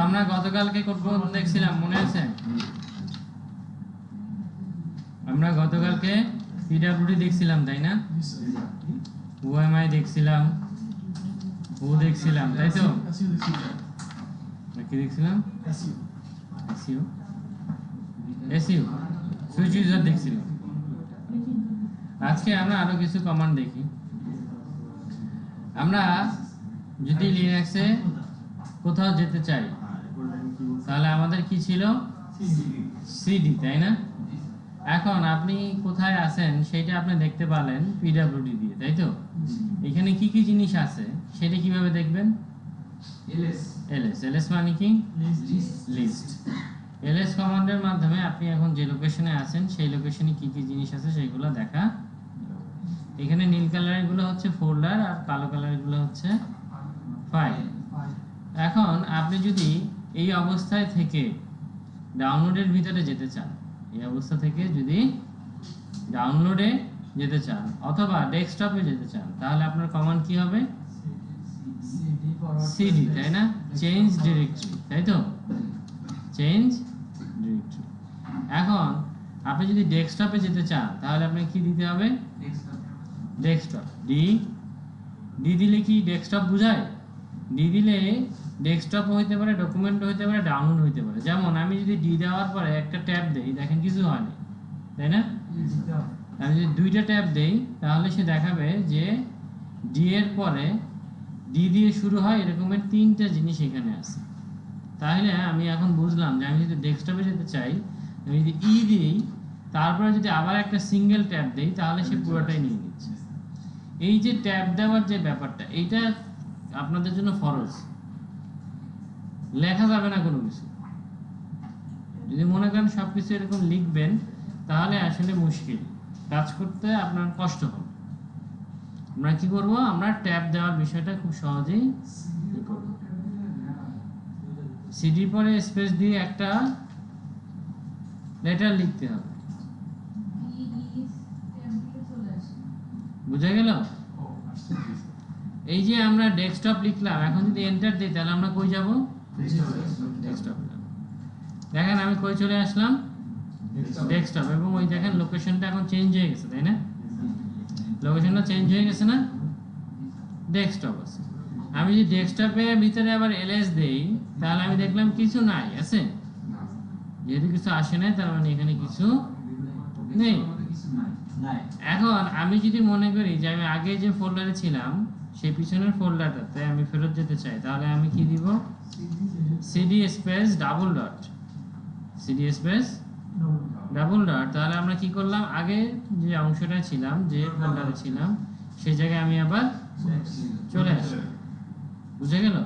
আমরা গতকালকে কোন দেখছিলাম মনে আছে? আমরা গতকালকে পিডব্লিউডি দেখছিলাম তাই না? ওএমআই দেখছিলাম, ও দেখছিলাম তাই তো? কি দেখছিলাম? এসইও এসইও সুইচ ইউজার দেখছিলাম। আজকে আমরা আরো কিছু কমান্ড দেখি। আমরা যদি লিনাক্সে কোথাও যেতে চাই তাহলে আমাদের কি ছিল? সিডি, তাই না? এখন আপনি কোথায় আছেন সেটা আপনি দেখতে পারলেন পিডব্লিউডি দিয়ে, তাই তো? এখানে কি কি জিনিস আছে সেটা কিভাবে দেখবেন? এলএস মানে কি? লিস্ট। এলএস কমান্ডের মাধ্যমে আপনি এখন যে লোকেশনে আছেন সেই লোকেশনে কি কি জিনিস আছে সেগুলো দেখা। এখানে নীল কালারের গুলো হচ্ছে ফোল্ডার আর কালো কালারের গুলো হচ্ছে ফাইল। এখন আপনি যদি এই অবস্থায় থেকে ডাউনলোডের ভিতরে যেতে চান, এই অবস্থা থেকে যদি ডাউনলোডে যেতে চান অথবা ডেস্কটপে যেতে চান তাহলে আপনার কমান্ড কি হবে? সিডি, তাই না? চেঞ্জ ডিরেক্টরি, তাই তো? Change directory. এখন আপনি যদি ডেস্কটপে যেতে চান তাহলে আপনাকে কি দিতে হবে? ডেস্কটপ। ডি দিলে কি ডেস্কটপ বোঝায়? ডি দিলে ডেস্কটপ হইতে পারে, ডকুমেন্ট হইতে পারে, ডাউনলোড হইতে পারে। যেমন আমি যদি ডি দেওয়ার পরে একটা ট্যাব দেই, দেখেন কিছু হয়নি, তাই না? আমি যদি দুইটা ট্যাব দেই তাহলে সে দেখাবে যে ডি এর পরে ডি দিয়ে শুরু হয় এরকমের তিনটা জিনিস এখানে আছে। তাহলে আমি এখন বুঝলাম যে আমি যদি ডেস্কটপে যেতে চাই, আমি যদি ই দিই তারপরে যদি আবার একটা সিঙ্গেল ট্যাব দেই তাহলে সে পুরোটাই নিয়ে নিচ্ছে। এই যে ট্যাব দেওয়ার যে ব্যাপারটা, এইটা আপনাদের জন্য ফরজ, লেখা যাবে না কোনো কিছু। যদি মনে করেন সবকিছু এরকম লিখবেন তাহলে আসলে মুশকিল, কাজ করতে আপনার কষ্ট হবে। আমরা কি করব? আমরা ট্যাব দেওয়ার বিষয়টা খুব সহজেই করব। সিডি পরে স্পেস দিয়ে একটা লেটার লিখতে হবে, বুঝা গেল? এই যে আমরা ডেস্কটপ লিখলাম, এখন যদি এন্টার দিই তাহলে আমরা কই যাব? ডেস্কটপ। দেখেন আমি কই চলে আসলাম? ডেস্কটপ। এবং ওই দেখেন লোকেশনটা এখন চেঞ্জ হয়ে গেছে, তাই না? লোকেশনটা চেঞ্জ হয়ে গেছে না? ডেস্কটপ আছে। আমি যদি ডেস্কটপের ভিতরে আবার এলএস দেই তাহলে আমি দেখলাম কিছু নাই, আছে? যেহেতু কিছু আসে নাই তার মানে এখানে কিছু নেই। এখন আমি যদি মনে করি যে আমি আগে যে ফোল্ডারে ছিলাম সেই পিছনের ফোল্ডারটাতে আমি ফেরত যেতে চাই তাহলে আমি কি দিব? CD space double dot, CD space double dot. তাহলে আমরা কি করলাম? আগে যে অংশটা ছিলাম, যে ফোল্ডারে ছিলাম সেই জায়গায় আমি আবার চলে আসলাম, বুঝে গেল?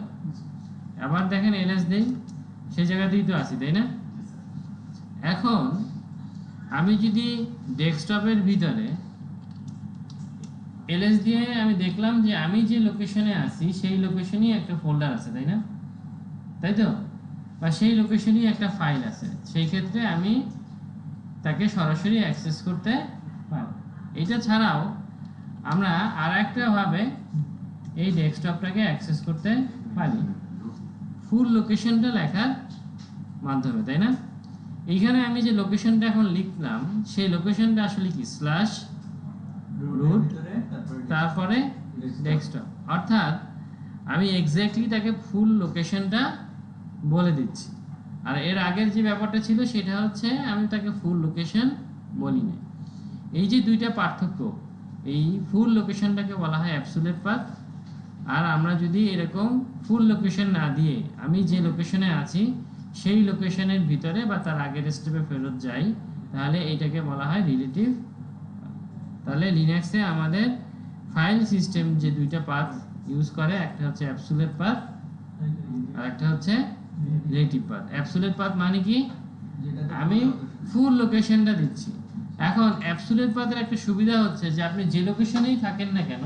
আবার দেখেন এলএস দেই, সেই জায়গাতেই তো আছি, তাই না? এখন আমি যদি ডেস্কটপের ভিতরে এলএস দিয়ে আমি দেখলাম যে আমি যে লোকেশনে আছি সেই লোকেশনেই একটা ফোল্ডার আছে, তাই না? তাই তো? বা সেই লোকেশনেই একটা ফাইল আছে, সেই ক্ষেত্রে আমি তাকে সরাসরি অ্যাক্সেস করতে পারি। এটা ছাড়াও আমরা আর একটা ভাবে এই ডেস্কটপটাকে অ্যাক্সেস করতে পারি, ফুল লোকেশনটা লেখার মাধ্যমে, তাই না? এইখানে আমি যে লোকেশনটা এখন লিখলাম সেই লোকেশনটা আসলে কি? স্ল্যাশ রুট তারপরে ডেস্কটপ। অর্থাৎ আমি এক্স্যাক্টলি তাকে ফুল লোকেশনটা বলে দিচ্ছি। আর এর আগের যে ব্যাপারটা ছিল সেটা হচ্ছে আমি তাকে ফুল লোকেশন বলি না। এই যে দুইটা পার্থক্য, এই ফুল লোকেশনটাকে বলা হয় অ্যাবসলিউট পাথ। আর আমরা যদি এরকম ফুল লোকেশন না দিয়ে আমি যে লোকেশনে আছি সেই লোকেশনের ভিতরে বা তার আগের স্টেপে ফেরত যাই তাহলে এইটাকে বলা হয় রিলেটিভ। তাহলে লিনাক্সে আমাদের ফাইল সিস্টেম যে দুইটা পাথ ইউজ করে, একটা হচ্ছে অ্যাবসলিউট পাথ আর একটা হচ্ছে রিলেটিভ পাথ। অ্যাবসলিউট পাথ মানে কি? আমি ফুল লোকেশনটা দিচ্ছি। এখন অ্যাবসলিউট পাথের একটা সুবিধা হচ্ছে যে আপনি যে লোকেশনেই থাকেন না কেন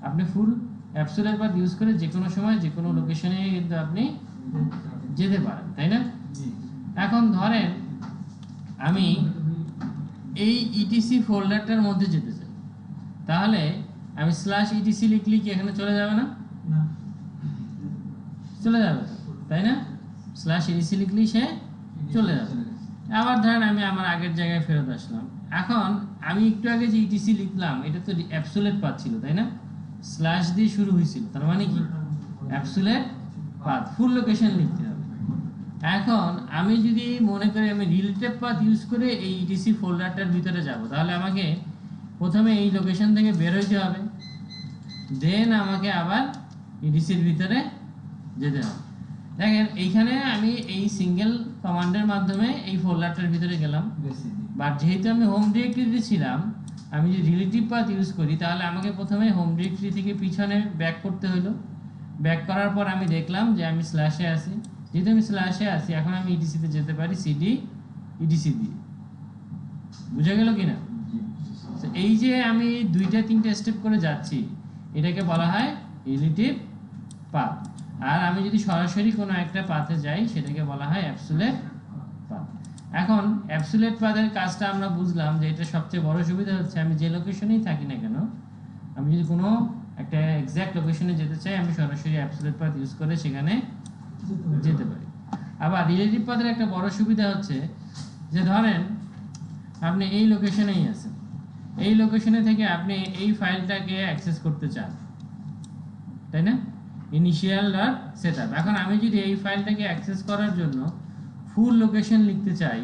আপনি ফুল অ্যাবসলিউট পাথ ইউজ করে যে কোনো সময় যে কোনো লোকেশনে কিন্তু আপনি যেতে পারেন, তাই না? এখন ধরেন আমি এই ইটিসি ফোল্ডারটার মধ্যে যেতে চাই, তাহলে আমি স্ল্যাশ ইটিসি লিখলে কি এখানে চলে যাবে না? চলে যাবে। তাই না? স্ল্যাশ ইডিসি লিখলেই সে চলে যাবে। আবার ধরেন আমি আমার আগের জায়গায় ফেরত আসলাম। এখন আমি একটু আগে যে ইটিসি লিখলাম এটা তো অ্যাবসোলিউট পাথ ছিল, তাই না? স্ল্যাশ দিয়ে শুরু হয়েছিল, তার মানে কি অ্যাবসোলিউট পাথ, ফুল লোকেশন লিখতে হবে। এখন আমি যদি মনে করি আমি রিলেটিভ পাথ ইউজ করে এই ইটিসি ফোল্ডারটার ভিতরে যাব, তাহলে আমাকে প্রথমে এই লোকেশন থেকে বের হইতে হবে, দেন আমাকে আবার ইটিসির ভিতরে যেতে হবে। দেখেন এইখানে আমি এই সিঙ্গেল কমান্ডের মাধ্যমে এই ফোল্ডারটার ভিতরে গেলাম, বাট যেহেতু আমি হোম ডিরেক্টরিতে ছিলাম, আমি যদি রিলেটিভ পাথ ইউজ করি তাহলে আমাকে প্রথমে হোম ডিরেক্টরি থেকে পিছনে ব্যাক করতে হলো। ব্যাক করার পর আমি দেখলাম যে আমি স্ল্যাশে আছি, যেহেতু আমি স্ল্যাশে আছি এখন আমি ইডিসিতে যেতে পারি সিডি ইডিসি দিয়ে। বুঝা গেল কিনা? এই যে আমি 2-3 স্টেপ করে যাচ্ছি এটাকে বলা হয় রিলেটিভ পাথ। আর আমি যদি সরাসরি কোনো একটা পাথে যাই সেটাকে বলা হয় অ্যাবসোলিউট পাথ। এখন অ্যাবসোলিউট পাথের কাজটা আমরা বুঝলাম যে এটা সবচেয়ে বড় সুবিধা হচ্ছে আমি যে লোকেশনেই থাকি না কেন, আমি যদি কোনো একটা এক্সাক্ট লোকেশনে যেতে চাই আমি সরাসরি অ্যাবসোলিউট পাথ ইউজ করে সেখানে যেতে পারি। আবার রিলেটিভ পাথের একটা বড় সুবিধা হচ্ছে যে ধরেন আপনি এই লোকেশনেই আছেন, এই লোকেশনে থেকে আপনি এই ফাইলটাকে অ্যাক্সেস করতে চান, তাই না? Initial dot setup. এখন আমি যদি এই ফাইলটাকে অ্যাক্সেস করার জন্য ফুল লোকেশন লিখতে চাই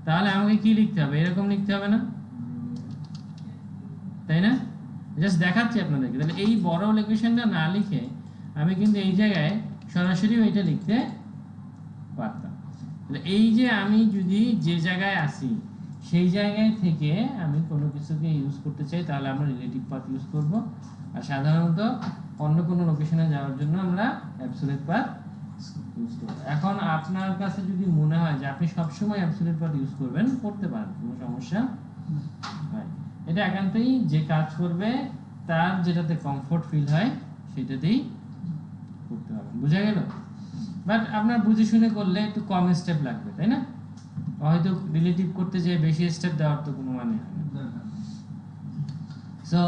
তাহলে আমাকে কি লিখতে হবে? এরকম লিখতে হবে না, তাই না? জাস্ট দেখাচ্ছি আপনাদেরকে। তাহলে এই বড় লোকেশনটা না লিখে আমি কিন্তু এই জায়গায় সরাসরি ওইটা লিখতে পারতাম। তাহলে এই যে আমি যদি যে জায়গায় আসি সেই জায়গায় থেকে আমি কোনো কিছুকে ইউজ করতে চাই তাহলে আমরা রিলেটিভ পাথ ইউজ করব, আর সাধারণত অন্য কোনো লোকেশনে যাওয়ার জন্য আমরা অ্যাবসোলিউট পাথ ইউজ করব। এখন আপনার কাছে যদি মনে হয় যে আপনি সবসময় অ্যাবসোলিউট পাথ ইউজ করবেন, করতে পারেন, কোনো সমস্যা হয়। এটা একান্তই যে কাজ করবে তার যেটাতে কমফোর্ট ফিল হয় সেটাতেই করতে হবে। বুঝা গেল? বাট আপনার বুঝে শুনে করলে একটু কম স্টেপ লাগবে, তাই না? হয়তো রিলেটিভ করতে যে বেশি স্টেপ দেওয়ার তো কোনো মানে হয় না। সো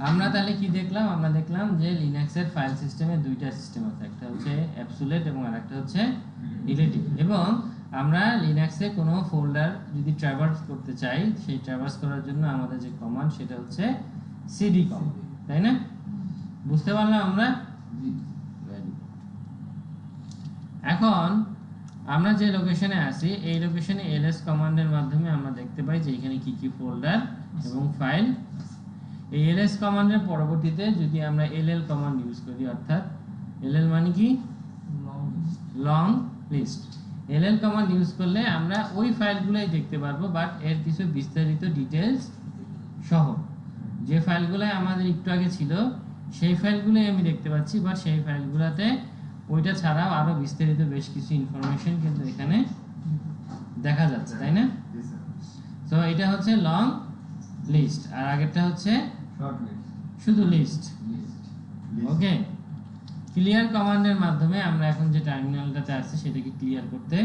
আমরা তাহলে কি দেখলাম? আমরা দেখলাম যে লিনাক্সের ফাইল সিস্টেমে দুইটা সিস্টেম আছে, একটা হচ্ছে অ্যাবসোলিউট এবং আরেকটা হচ্ছে রিলেটিভ। এবং আমরা লিনাক্সে কোনো ফোল্ডার যদি ট্র্যাভার্স করতে চাই সেই ট্র্যাভার্স করার জন্য আমাদের যে কমান্ড সেটা হচ্ছে সিডি কমান্ড, তাই না? বুঝতে পারলাম আমরা? এখন আমরা যে লোকেশনে আছি এই লোকেশনে এলএস কমান্ডের মাধ্যমে আমরা দেখতে পাই যে এখানে কি কি ফোল্ডার এবং ফাইল। এই এলএস কমান্ডের পরবর্তীতে যদি আমরা এলএল কমান্ড ইউজ করি, অর্থাৎ এলএল মানে কি long list, LL command use করলে আমরা ওই ফাইলগুলোই দেখতে পারবো, বাট এর কিছু বিস্তারিত ডিটেইলস সহ। যে ফাইলগুলো আমাদের একটু আগে ছিল সেই ফাইলগুলোই আমি দেখতে পাচ্ছি, বাট সেই ফাইলগুলোতে ওইটা ছাড়াও আরো বিস্তারিত বেশ কিছু ইনফরমেশন কিন্তু এখানে দেখা যাচ্ছে, তাই না? তো এটা হচ্ছে লং লিস্ট আর আগেরটা হচ্ছে শুধু লিস্ট। ওকে, ক্লিয়ার কমান্ডের মাধ্যমে আমরা এখন যে টার্মিনালটাতে আছে সেটাকে ক্লিয়ার করতে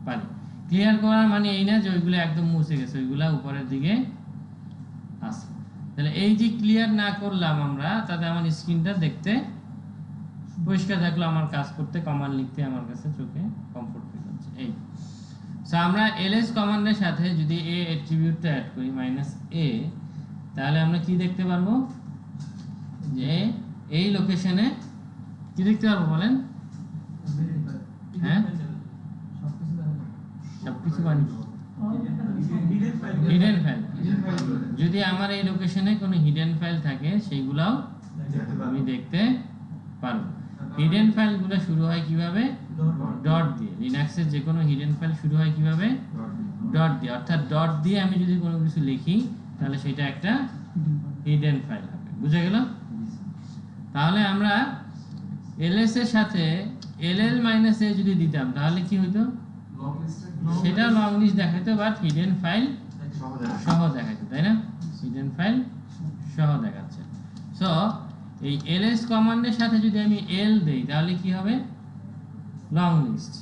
পারি। ক্লিয়ার করার মানে এই না যে ওইগুলো একদম মুছে গেছে, ওইগুলা উপরের দিকে আছে। তাহলে এই যে ক্লিয়ার না করলাম আমরা, তাতে আমার স্ক্রিনটা দেখতে পরিষ্কার থাকলো, আমার কাজ করতে কমান্ড লিখতে আমার কাছে চোখে কমফোর্ট ফিল হচ্ছে। এই সো আমরা এলএস কমান্ডের সাথে যদি এ অ্যাট্রিবিউটটা অ্যাড করি -a, তাহলে আমরা কি দেখতে পারবো? যে এই লোকেশনে কি দেখতে পারবো বলেন? হ্যাঁ, সবকিছু মানে হিডেন ফাইল। যদি আমার এই লোকেশনে কোনো হিডেন ফাইল থাকে সেইগুলাও আমি দেখতে পারবো। হিডেন ফাইলগুলো শুরু হয় কিভাবে? ডট দিয়ে। লিনাক্সের যে কোনো হিডেন ফাইল শুরু হয় কিভাবে? ডট দিয়ে। অর্থাৎ ডট দিয়ে আমি যদি কোনো কিছু লিখি তাহলে সেটা একটা হিডেন ফাইল হবে। বুঝা গেল? তাহলে আমরা এলএস এর সাথে এলএল মাইনাস এ যদি দিতাম তাহলে কি হতো? সেটা লং লিস্ট দেখাইতো, বাট হিডেন ফাইল সহ দেখাইতো, তাই না? হিডেন ফাইল সহ দেখাচ্ছে। সো এই এলএস কমান্ডের সাথে যদি আমি এল দেই তাহলে কি হবে? Long list.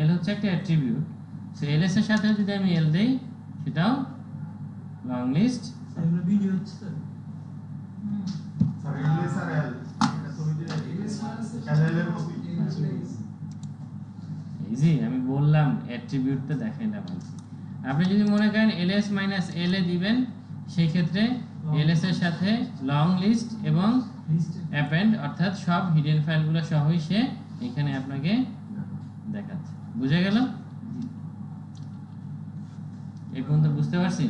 এল হচ্ছে একটা অ্যাট্রিবিউট, সো এলএস এর সাথে যদি আমি এল দেই সেটাও লং লিস্ট। এগুলো ভিডিও হচ্ছে তো স্যার এলএস আর এল এটা তো ওই যে এলএস এল এর কপি ইজি, আমি বললাম অ্যাট্রিবিউটটা দেখাইলাম আর কি। আপনি যদি মনে করেন ls মাইনাস la দিবেন, সেই ক্ষেত্রে ls এর সাথে লং লিস্ট এবং অ্যাপেন্ড অর্থাৎ সব হিডেন ফাইলগুলো সহই সে এখানে আপনাকে দেখাচ্ছে। বুঝে গেল? এই পর্যন্ত বুঝতে পারছি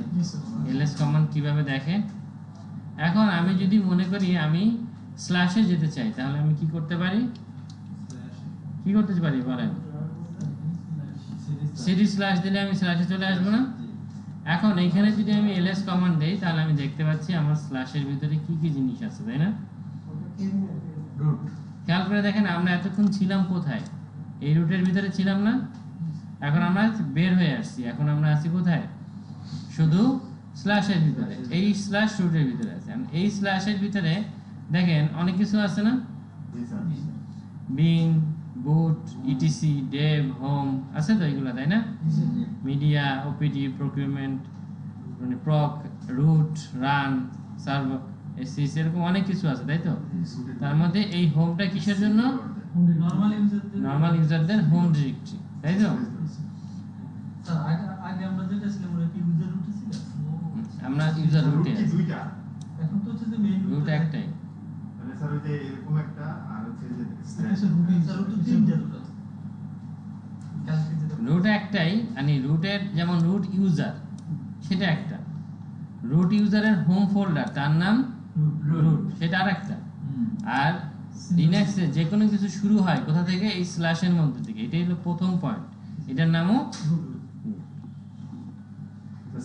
ls কমান্ড কিভাবে দেখে। এখন আমি যদি মনে করি আমি স্ল্যাশে যেতে চাই, তাহলে আমি কি করতে পারি? কি করতে পারি বলেন? সিডি স্ল্যাশ দিলে আমি স্ল্যাশে চলে আসবো না? এখন এইখানে যদি আমি ls কমান্ড দেই, তাহলে আমি দেখতে পাচ্ছি আমার স্ল্যাশের ভিতরে কি কি জিনিস আছে, তাই না? রুট। খেয়াল করে দেখেন আমরা এতক্ষণ ছিলাম কোথায়? এই রুটের ভিতরে ছিলাম না? এখন আমরা বের হয়ে আসছি, এখন আমরা আছি কোথায়? শুধু স্ল্যাশের ভিতরে। এই স্ল্যাশ রুটের ভিতরে আছে। এই স্ল্যাশের ভিতরে দেখেন অনেক কিছু আছে না? বিন, বুট, ইটিসি, ডেভ, হোম আছে তো এগুলো, তাই না? মিডিয়া, ওপিডি, প্রকিউরমেন্ট, মানে প্রক, রুট, রান, সার্ভার, এসিস, এরকম অনেক কিছু আছে, তাই তো? তার মধ্যে এই হোমটা কিসের জন্য? নরমাল ইউজারদের হোম ডিরেক্টরি, তাই তো? আগে আমরা যেটা ছিলাম ওটা কি ইউজার রুটে ছিল? আমরা ইউজার রুটে আছি। দুইটা। এখন তো হচ্ছে যে মেইন রুট একটাই। মানে স্যার ওই যে এরকম একটা আর হচ্ছে যে রুট তিনটা রুট আছে। কালকে যেটা রুট একটাই, মানে রুটের যেমন রুট ইউজার সেটা একটা, রুট ইউজারের হোম ফোল্ডার তার নাম রুট, সেটা আরেকটা। আর লিনাক্সে যে কোনো কিছু শুরু হয় কোথা থেকে? এই স্ল্যাশের মধ্যে থেকে। এটাই হলো প্রথম পয়েন্ট, এটার নামও রুট।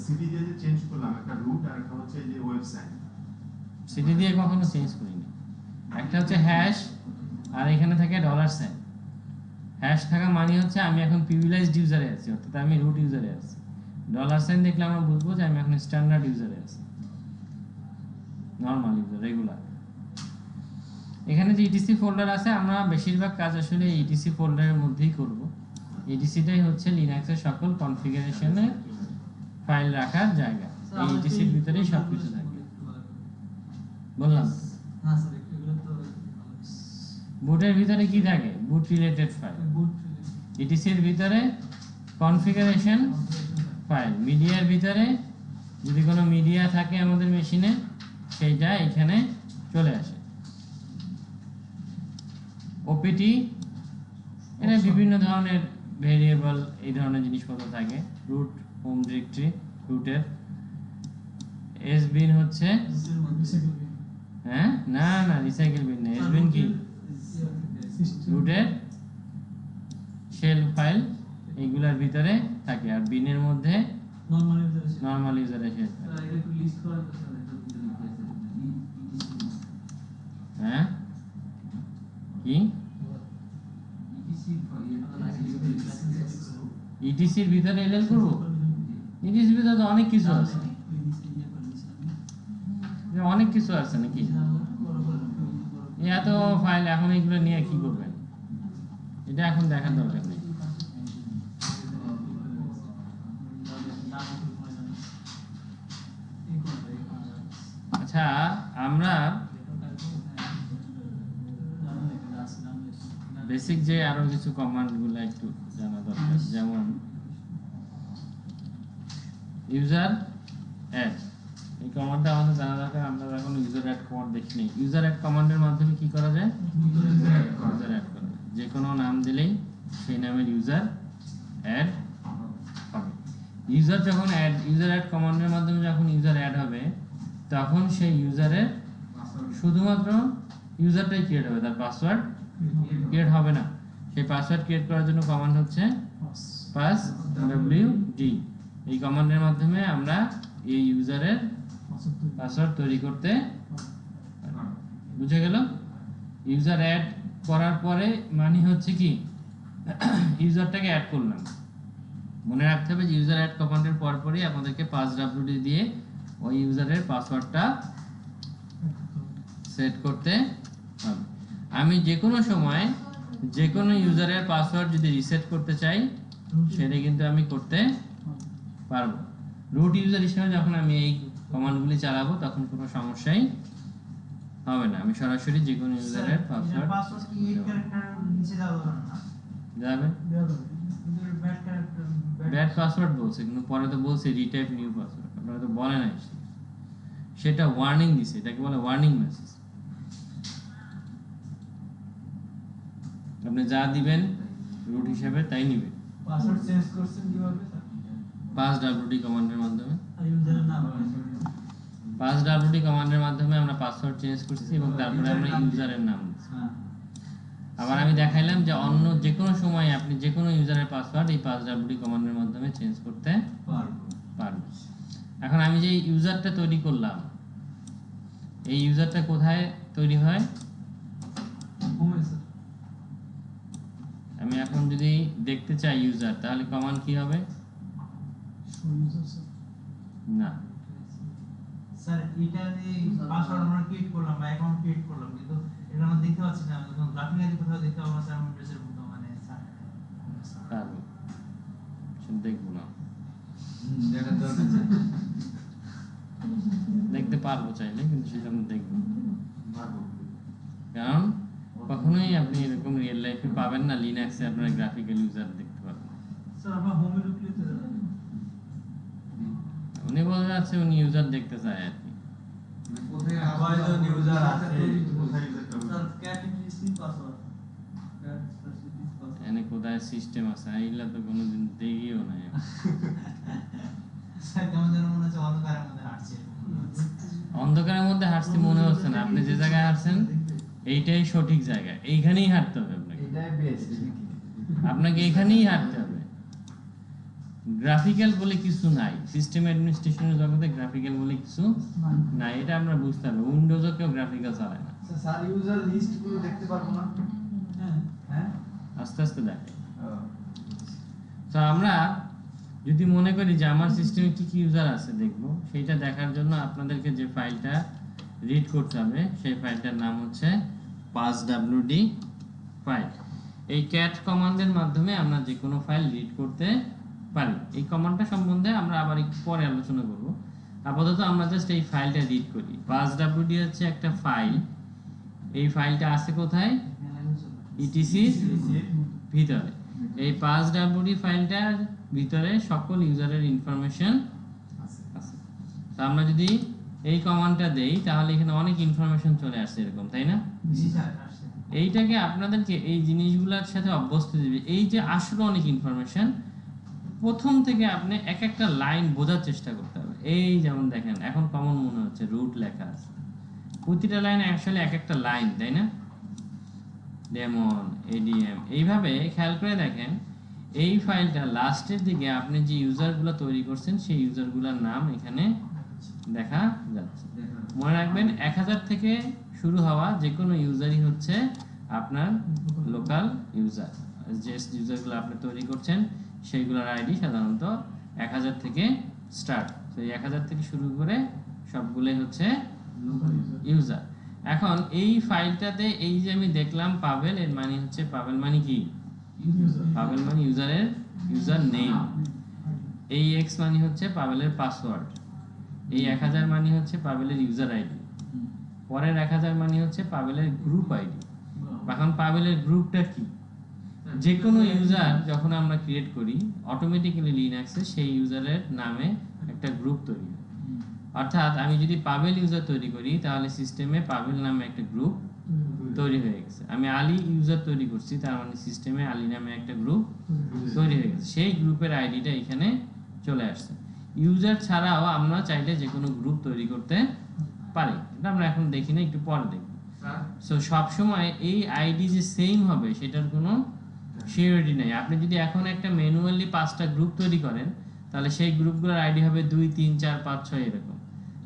সিডি দিয়ে যে চেঞ্জ করলাম একটা রুট আর একটা হচ্ছে যে ওয়েবসাইট। সিডি দিয়ে কখনো চেঞ্জ করিনি। একটা হচ্ছে হ্যাশ আর এখানে থাকে ডলার সাইন। হ্যাশ থাকা মানে হচ্ছে আমি এখন প্রিভিলেজড ইউজারে আছি, অর্থাৎ আমি রুট ইউজারে আছি। ডলার সাইন দেখলে আমরা বুঝবো যে আমি এখন স্ট্যান্ডার্ড ইউজারে আছি, নরমাল ইউজার, রেগুলার। এখানে যে ইটিসি ফোল্ডার আছে, আমরা বেশিরভাগ কাজ আসলে ইটিসি ফোল্ডারের মধ্যেই করব। ইটিসিটাই হচ্ছে লিনাক্সের সকল কনফিগারেশনে ফাইল রাখার জায়গা। এই ইটিসির ভিতরেই সবকিছু থাকে। বললাম হ্যাঁ স্যার এগুলো তো বুটের ভিতরে কি থাকে? বুট রিলেটেড ফাইল। বুট ইটিসির ভিতরে কনফিগারেশন ফাইল। মিডিয়ার ভিতরে যদি কোনো মিডিয়া থাকে আমাদের মেশিনে, সেইটা এখানে চলে আসে। ওপিটি, এটা বিভিন্ন ধরনের ভেরিয়েবল, এই ধরনের জিনিসপত্র থাকে। রুট হোম ডিরেক্টরি রুটের। এসবিন হচ্ছে, হ্যাঁ না না রিসাইকেল বিন না, এসবিন কি? রুটের শেল ফাইল এইগুলার ভিতরে থাকে। আর বিনের মধ্যে নরমাল ইউজার আছে। নরমাল ইউজারের শেল ফাইল। স্যার একটু লিস্ট করা তো স্যার এটা হ্যাঁ কি? ইটিসির ভিতরে এলএল করব? ইটিসির ভিতরে তো অনেক কিছু আছে, অনেক কিছু আছে নাকি? এত ফাইল এখন এগুলো নিয়ে কি করবেন? এটা এখন দেখার দরকার নেই। আচ্ছা, আমরা বেসিক যে আরো কিছু কমান্ডগুলো একটু জানা দরকার। যেমন ইউজার অ্যাড, এই কমান্ডটা আমাদের জানা দরকার। আমরা এখন ইউজার অ্যাড কমান্ড দেখিনি। ইউজার অ্যাড কমান্ডের মাধ্যমে কি করা যায়? ইউজার অ্যাড করা যায়। যে কোনো নাম দিলেই সেই নামের ইউজার অ্যাড হবে। ইউজার যখন ইউজার অ্যাড কমান্ডের মাধ্যমে যখন ইউজার অ্যাড হবে, তখন সেই ইউজারের শুধুমাত্র ইউজারটাই ক্রিয়েট হবে, তার পাসওয়ার্ড ক্রিয়েট হবে না। সেই পাসওয়ার্ড ক্রিয়েট করার জন্য কমান্ড হচ্ছে পাস wd। এই কমান্ডের মাধ্যমে আমরা এই ইউজারের পাসওয়ার্ড তৈরি করতে পারি। বুঝে গেল? ইউজার অ্যাড করার পরে মানে হচ্ছে কি, ইউজারটাকে অ্যাড করলাম। মনে রাখতে হবে যে ইউজার অ্যাড কমান্ডের পরপরই আমাদেরকে পাস wd দিয়ে ওই ইউজারের পাসওয়ার্ডটা সেট করতে হবে। আমি যে কোনো সময় যে কোনো ইউজারের পাসওয়ার্ড যদি রিসেট করতে চাই, সেটা কিন্তু আমি করতে পারবো। রুট ইউজার হিসেবে যখন আমি এই কমান্ডগুলি চালাবো, তখন কোনো সমস্যাই হবে না। আমি সরাসরি যে কোনো ইউজারের পাসওয়ার্ড কি এই ক্যারেক্টার নিচে যাবে না? যাবে। দেওয়া যাবে। পাসওয়ার্ড বলছে, কিন্তু পরে তো বলছে রিটাইপ নিউ পাসওয়ার্ড, আপনারা তো বলে নাই সেটা ওয়ার্নিং দিছে, এটাকে বলে ওয়ার্নিং মেসেজ। আপনি যা দিবেন রুট হিসাবে তাই নিবে। পাসওয়ার্ড চেঞ্জ করছেন কিভাবে স্যার? পাস wd কমান্ডের মাধ্যমে, আর ইউজারের নাম পাস wd কমান্ডের মাধ্যমে আমরা পাসওয়ার্ড চেঞ্জ করছি এবং তারপরে আমরা ইউজারের নাম দিচ্ছি। হ্যাঁ আবার আমি দেখাইলাম যে অন্য যে কোনো সময় আপনি যে কোনো ইউজারের পাসওয়ার্ড এই পাস wd কমান্ডের মাধ্যমে চেঞ্জ করতে পারবো। পারবেন। এখন আমি যে ইউজারটা তৈরি করলাম, এই ইউজারটা কোথায় তৈরি হয়? হোমে স্যার। আমি এখন যদি দেখতে চাই ইউজার, তাহলে কমান্ড কি হবে? Show user sir. না, স্যার এটা যে পাসওয়ার্ড আমরা ক্রিয়েট করলাম বা অ্যাকাউন্ট ক্রিয়েট করলাম, কিন্তু এটা আমরা দেখতে পাচ্ছি না, যখন গ্রাফিক্যালি কোথাও দেখতে পাবো স্যার ইন্টারফেসের মতো, মানে স্যার পারবো, সেটা দেখবো না, দেখা দরকার দেখতে পারবো চাইলে, কিন্তু সেটা আমি দেখবো না। কারণ কখনোই আপনি এরকম রিয়েল লাইফে পাবেন না লিনাক্সে আপনারা গ্রাফিক্যাল ইউজার দেখতে পাবেন। স্যার আমরা হোমে ঢুকলে তো উনি বলে যাচ্ছে উনি ইউজার দেখতে চায় আর কি। কোথায় কয়জন ইউজার আছে? Sir cat implicit password. Cat specific password. এখানে কোথায় সিস্টেম আছে এইগুলা তো কোনোদিন দেখিও নাই আমি। স্যার কেমন যেন মনে হচ্ছে অন্ধকারের মধ্যে হাঁটছে। অন্ধকারের মধ্যে হাঁটতে মনে হচ্ছে না, আপনি যে জায়গায় হাঁটছেন এইটাই সঠিক জায়গা, এইখানেই হাঁটতে হবে আপনাকে, এটাই বেস্ট। আপনাকে এখানেই হাঁটতে হবে। গ্রাফিক্যাল বলে কিছু নাই, সিস্টেম অ্যাডমিনিস্ট্রেশনের জগতে গ্রাফিক্যাল বলে কিছু নাই, এটা আমরা বুঝতে হবে। উইন্ডোজও কেউ গ্রাফিক্যাল চালায় না। স্যার ইউজার লিস্ট গুলো দেখতে পারবো না? হ্যাঁ হ্যাঁ আস্তে আস্তে দেখে। তো আমরা যদি মনে করি যে আমার সিস্টেমে কি কি ইউজার আছে দেখবো, সেইটা দেখার জন্য আপনাদেরকে যে ফাইলটা রিড করতে হবে সেই ফাইলটার নাম হচ্ছে passwd ফাইল। এই ক্যাট কমান্ডের মাধ্যমে আমরা যে কোনো ফাইল রিড করতে পারি। এই কমান্ডটা সম্বন্ধে আমরা আবার একটু পরে আলোচনা করব। আপাতত আমরা জাস্ট এই ফাইলটা রিড করি। passwd হচ্ছে একটা ফাইল, এই ফাইলটা আছে কোথায়? ইটিসির ভিতরে। এই passwd ফাইলটার ভিতরে সকল ইউজারের ইনফরমেশন আছে। তো আমরা যদি এই কমান্ডটা দেই তাহলে এখানে অনেক ইনফরমেশন চলে আসছে এরকম, তাই না? জি স্যার আসছে। এইটাকে আপনাদেরকে এই জিনিসগুলোর সাথে অভ্যস্ত দিবে। এই যে আসলে অনেক ইনফরমেশন, প্রথম থেকে আপনি এক একটা লাইন বোঝার চেষ্টা করতে হবে। এই যেমন দেখেন এখন কমন মনে হচ্ছে রুট লেখা আছে, প্রতিটা লাইন আসলে এক একটা লাইন, তাই না? ডেমন, এডিএম, এইভাবে খেয়াল করে দেখেন এই ফাইলটা লাস্টের দিকে আপনি যে ইউজারগুলো তৈরি করছেন সেই ইউজারগুলোর নাম এখানে দেখা যাচ্ছে। মনে রাখবেন 1000 থেকে শুরু হওয়া যে কোনো ইউজারই হচ্ছে আপনার লোকাল ইউজার। যে ইউজারগুলো আপনি তৈরি করছেন সেইগুলোর আইডি সাধারণত 1000 থেকে স্টার্ট। তো এই 1000 থেকে শুরু করে সবগুলোই হচ্ছে ইউজার। এখন এই ফাইলটাতে এই যে আমি দেখলাম পাভেল, এর মানে হচ্ছে পাভেল মানে কি? পাভেল মানে ইউজারের ইউজার নেম। এই এক্স মানে হচ্ছে পাভেলের পাসওয়ার্ড। এই 1000 মানে হচ্ছে পাভেলের ইউজার আইডি। পরের 1000 মানে হচ্ছে পাভেলের গ্রুপ আইডি। এখন পাভেলের গ্রুপটা কি? যে কোনো ইউজার যখন আমরা ক্রিয়েট করি অটোমেটিক্যালি লিনাক্সে সেই ইউজারের নামে একটা গ্রুপ তৈরি হয়। অর্থাৎ আমি যদি পাভেল ইউজার তৈরি করি তাহলে সিস্টেমে পাভেল নামে একটা গ্রুপ তৈরি হয়ে গেছে। আমি আলী ইউজার তৈরি করছি, তার মানে সিস্টেমে আলী নামে একটা গ্রুপ তৈরি হয়ে গেছে। সেই গ্রুপের আইডিটা এখানে চলে আসছে। ইউজার ছাড়াও আমরা চাইলে যে কোনো গ্রুপ তৈরি করতে পারি, এটা আমরা এখন দেখি না, একটু পরে দেখব। সো সবসময় এই আইডি যে সেম হবে সেটার কোনো সিওরিটি নেই। আপনি যদি এখন একটা ম্যানুয়ালি 5টা গ্রুপ তৈরি করেন তাহলে সেই গ্রুপগুলোর আইডি হবে 2 3 4 5 6 এরকম।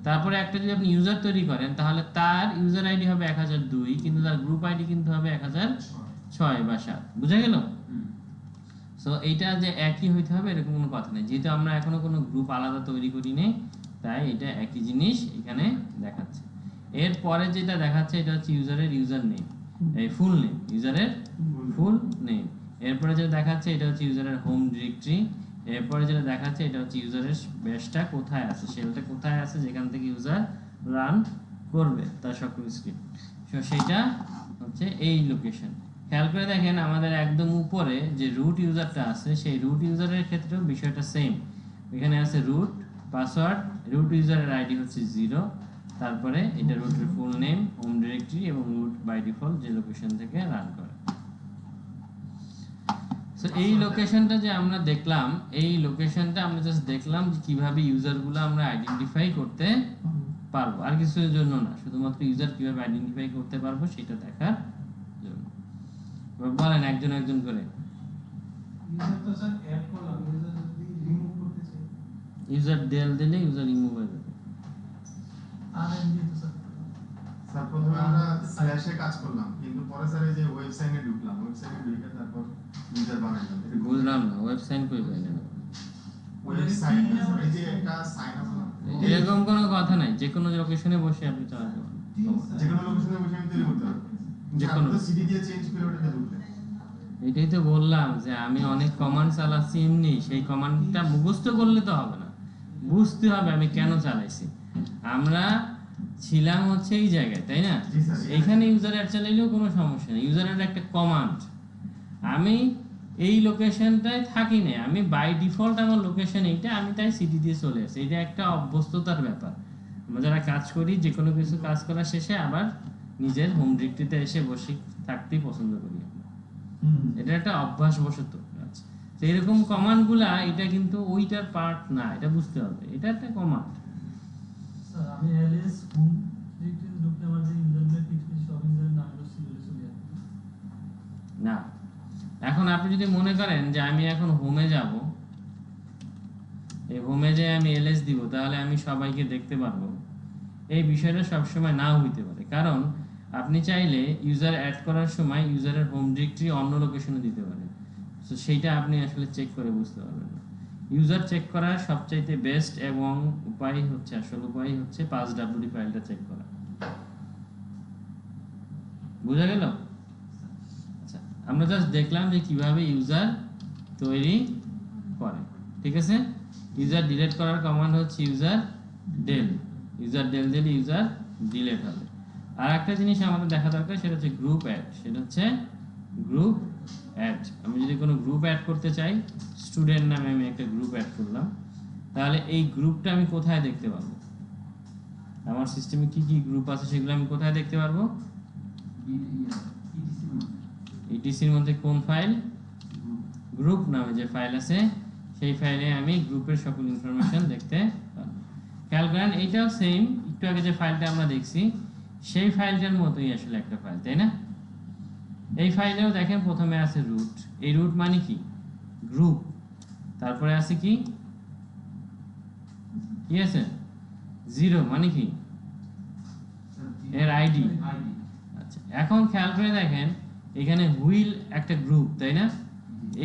তারপরে একটা যদি আপনি ইউজার তৈরি করেন তাহলে তার ইউজার আইডি হবে 1002, কিন্তু তার গ্রুপ আইডি কিন্তু হবে 1006 বা 7। বুঝা গেল? সো এইটা যে একই হইতে হবে এরকম কোনো কথা নেই, যেহেতু আমরা এখনো কোনো গ্রুপ আলাদা তৈরি করিনি তাই এটা একই জিনিস এখানে দেখাচ্ছে। এরপরে যেটা দেখাচ্ছে এটা হচ্ছে ইউজারের ইউজার নেম, এই ফুল নেম, ইউজারের ফুল নেম। এরপরে যেটা দেখাচ্ছে এটা হচ্ছে ইউজারের হোম ডিরেক্টরি। এরপরে যেটা দেখাচ্ছে এটা হচ্ছে ইউজারের বেসটা কোথায় আছে, শেলটা কোথায় আছে যেখান থেকে ইউজার রান করবে তার সকল স্ক্রিপ্ট। সো সেটা হচ্ছে এই লোকেশন। খেয়াল করে দেখেন আমাদের একদম উপরে যে রুট ইউজারটা আছে সেই রুট ইউজারের ক্ষেত্রেও বিষয়টা সেম। এখানে আছে রুট পাসওয়ার্ড, রুট ইউজারের আইডি হচ্ছে 0, তারপরে এটা রুটের ফুল নেম, হোম ডিরেক্টরি এবং রুট বাই ডিফল্ট যে লোকেশন থেকে রান করে। সো এই লোকেশনটা যে আমরা দেখলাম, এই লোকেশনটা আমরা জাস্ট দেখলাম যে কিভাবে ইউজারগুলো আমরা আইডেন্টিফাই করতে পারবো, আর কিছুর জন্য না, শুধুমাত্র ইউজার কিভাবে আইডেন্টিফাই করতে পারবো সেটা দেখার জন্য। এবার বলেন একজন একজন করে। ইউজার তো স্যার অ্যাড করলাম, ইউজার যদি রিমুভ করতে চাই ইউজার ডেল দিলে ইউজার রিমুভ হয়ে যাবে। আরএমডি তো স্যার স্যার প্রথমে আমরা স্ল্যাশে কাজ করলাম, কিন্তু পরে স্যার এই যে ওয়েবসাইটে ঢুকলাম, ওয়েবসাইটে ঢুকে তারপর ইউজার বানাইলাম। এটা বুঝলাম না, ওয়েবসাইট কই পাইলেন? ওয়েবসাইট এই যে একটা সাইন আপ না, এরকম কোনো কথা নাই, যে কোনো লোকেশনে বসে আপনি চালাতে পারেন। যে কোনো লোকেশনে বসে আমি তৈরি করতে পারবো। যে কোনো সিডি দিয়ে চেঞ্জ করে ওটাতে ঢুকলে এটাই তো বললাম যে আমি অনেক কমান্ড চালাচ্ছি এমনি, সেই কমান্ডটা মুখস্থ করলে তো হবে না, বুঝতে হবে আমি কেন চালাইছি। আমরা ছিলাম হচ্ছে এই জায়গায়, তাই না? জি স্যার। এইখানে ইউজার অ্যাড চালাইলেও কোনো সমস্যা নেই, ইউজার অ্যাড একটা কমান্ড। আমি এই লোকেশনটায় থাকি না, আমি বাই ডিফল্ট আমার লোকেশন এইটা, আমি তাই সিটি দিয়ে চলে আসি। এটা একটা অভ্যস্ততার ব্যাপার। আমরা যারা কাজ করি, যে কোনো কিছু কাজ করার শেষে আবার নিজের হোম ডিরেক্টরিতে এসে বসে থাকতেই পছন্দ করি আমরা। এটা একটা অভ্যাসবশত কাজ। তো এরকম কমান্ডগুলা এটা কিন্তু ওইটার পার্ট না, এটা বুঝতে হবে, এটা একটা কমান্ড। স্যার আমি এলএস হোম ডিরেক্টরি ঢুকলে আমার যে ইউজারগুলো কিছু সব ইউজারের নামগুলো সিরিয়ালে চলে যাবে না, এখন আপনি যদি মনে করেন যে আমি এখন হোমে যাব, এই হোমে যে আমি এলএস দিব তাহলে আমি সবাইকে দেখতে পারবো, এই বিষয়টা সবসময় নাও হইতে পারে। কারণ আপনি চাইলে ইউজার অ্যাড করার সময় ইউজারের হোম ডিরেক্টরি অন্য লোকেশনে দিতে পারেন, তো সেইটা আপনি আসলে চেক করে বুঝতে পারবেন না। ইউজার চেক করার সবচাইতে বেস্ট এবং উপায় হচ্ছে, আসল উপায় হচ্ছে 5WD ফাইলটা চেক করা। বুঝা গেল? আচ্ছা, আমরা জাস্ট দেখলাম যে কিভাবে ইউজার তৈরি করে, ঠিক আছে? ইউজার ডিলিট করার কমান্ড হচ্ছে ইউজার ডেল। ইউজার ডেল দিলে ইউজার ডিলিট হবে। আর একটা জিনিস আমাদের দেখা দরকার, সেটা হচ্ছে গ্রুপ অ্যাড। সেটা হচ্ছে গ্রুপ অ্যাড। আমি যদি কোনো গ্রুপ অ্যাড করতে চাই, স্টুডেন্ট নামে আমি একটা গ্রুপ অ্যাড করলাম, তাহলে এই গ্রুপটা আমি কোথায় দেখতে পারবো? আমার সিস্টেমে কি কি গ্রুপ আছে সেগুলো আমি কোথায় দেখতে পারবো? ইটিসির মধ্যে কোন ফাইল? গ্রুপ নামে যে ফাইল আছে সেই ফাইলে আমি গ্রুপের সকল ইনফরমেশন দেখতে পারবো। খেয়াল করেন, এইটাও সেম, একটু আগে যে ফাইলটা আমরা দেখছি সেই ফাইলটার মতোই আসলে একটা ফাইল, তাই না? এই ফাইলেও দেখেন প্রথমে আছে রুট। এই রুট মানে কি? গ্রুপ। তারপরে আছে কি? কি আছে? 0 মানে কি? এর আইডি। আচ্ছা, এখন খেয়াল করে দেখেন এখানে হুইল একটা গ্রুপ, তাই না?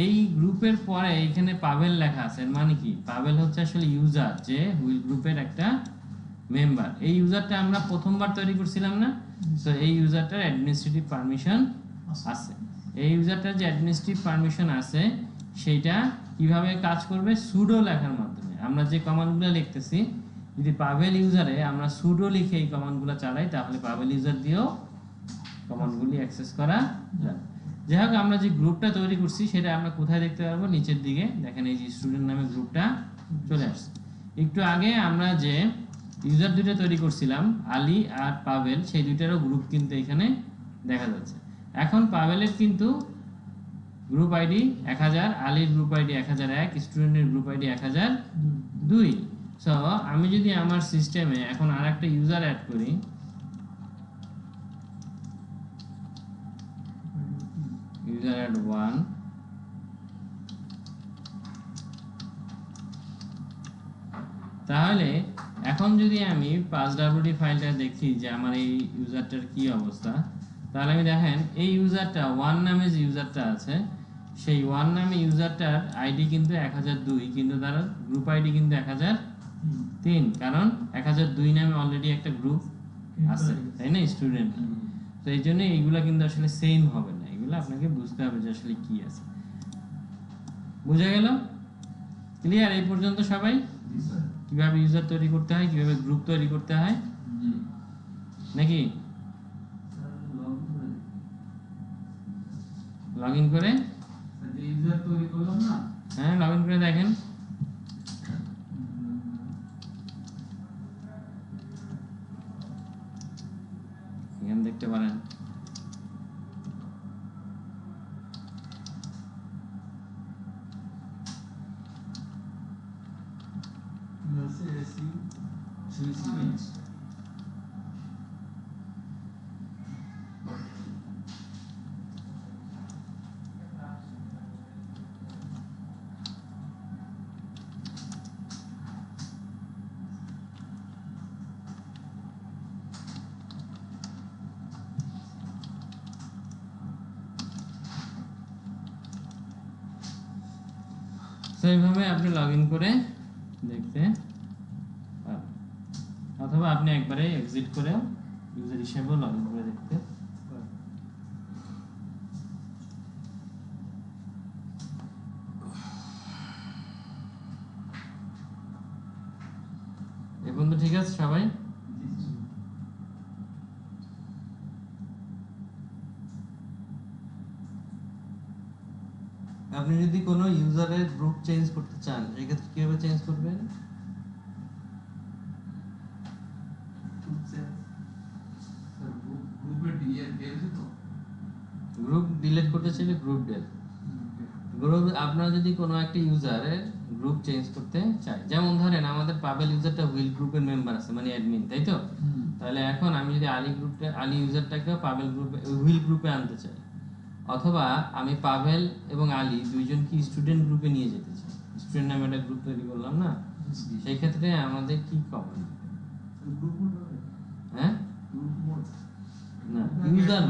এই গ্রুপের পরে এখানে পাভেল লেখা আছে, মানে কি? পাভেল হচ্ছে আসলে ইউজার, যে হুইল গ্রুপের একটা মেম্বার। এই ইউজারটা আমরা প্রথমবার তৈরি করছিলাম না? তো এই ইউজারটার অ্যাডমিনিস্ট্রেটিভ পারমিশন আছে। এই ইউজারটার যে অ্যাডমিনিস্ট্রেটিভ পারমিশন আছে সেইটা কিভাবে কাজ করবে? সুডো লেখার মাধ্যমে। আমরা যে কমান্ডগুলো লিখতেছি, যদি পাভেল ইউজারে আমরা সুডো লিখে এই কমান্ডগুলো চালাই তাহলে পাভেল ইউজার দিয়েও কমান্ডগুলি অ্যাক্সেস করা যাবে। যাই হোক, আমরা যে গ্রুপটা তৈরি করছি সেটা আমরা কোথায় দেখতে পারবো? নিচের দিকে দেখেন, এই যে স্টুডেন্ট নামে গ্রুপটা চলে আসছে। একটু আগে আমরা যে ইউজার দুটো তৈরি করছিলাম, আলী আর পাভেল, সেই দুইটারও গ্রুপ কিন্তু এখানে দেখা যাচ্ছে। এখন পাভেলের কিন্তু গ্রুপ আইডি 1000, আলীর গ্রুপ আইডি 1001, স্টুডেন্টের গ্রুপ আইডি 1002। সো আমি যদি আমার সিস্টেমে এখন আরেকটা ইউজার অ্যাড করি, ইউজার অ্যাড 1, তাহলে এখন যদি আমি 5WD ফাইলটা দেখি যে আমার এই ইউজারটার কি অবস্থা, তাহলে আমি দেখেন এই ইউজারটা 1 নামে যে ইউজারটা আছে, সেই 1 নামে ইউজারটার আইডি কিন্তু 1002, কিন্তু তার গ্রুপ আইডি কিন্তু 1003, কারণ 1002 নামে অলরেডি একটা গ্রুপ আছে, তাই না? স্টুডেন্ট। তো এই জন্য এইগুলা কিন্তু আসলে সেম হবে না, এগুলো আপনাকে বুঝতে হবে যে আসলে কি আছে। বুঝা গেল? ক্লিয়ার এই পর্যন্ত সবাই? কিভাবে ইউজার তৈরি করতে হয়, কিভাবে গ্রুপ তৈরি করতে হয়, নাকি? লগ ইন করে যে ইউজার তৈরি করলাম না, হ্যাঁ লগ ইন করে দেখেন। এখানে দেখতে পারেন এসি সুইচ পেজ তো এইভাবে আপনি লগ ইন করে দেখতে পারেন, অথবা আপনি একবারে এক্সিট করে ইউজার হিসেবেও লগ ইন করে দেখতে পারেন। এই পর্যন্ত ঠিক আছে সবাই? আপনি যদি কোনো ইউজারের গ্রুপ চেঞ্জ করতে চান সেক্ষেত্রে কিভাবে চেঞ্জ করবেন? গ্রুপ ডিলিট করতে চাইলে গ্রুপ ডেল। গ্রুপ আপনারা যদি কোনো একটা ইউজারের গ্রুপ চেঞ্জ করতে চাই, যেমন ধরেন আমাদের পাবেল ইউজারটা হুইল গ্রুপের মেম্বার আছে মানে অ্যাডমিন, তাই তো? তাহলে এখন আমি যদি আলী ইউজারটাকে পাবেল গ্রুপে হুইল গ্রুপে আনতে চাই, অথবা আমি পাভেল এবং আলী দুইজনকে স্টুডেন্ট গ্রুপে নিয়ে যেতে চাই, স্টুডেন্ট নামে একটা গ্রুপ তৈরি করলাম না, সেই ক্ষেত্রে আমাদের কি কমন? হ্যাঁ না, ইউজার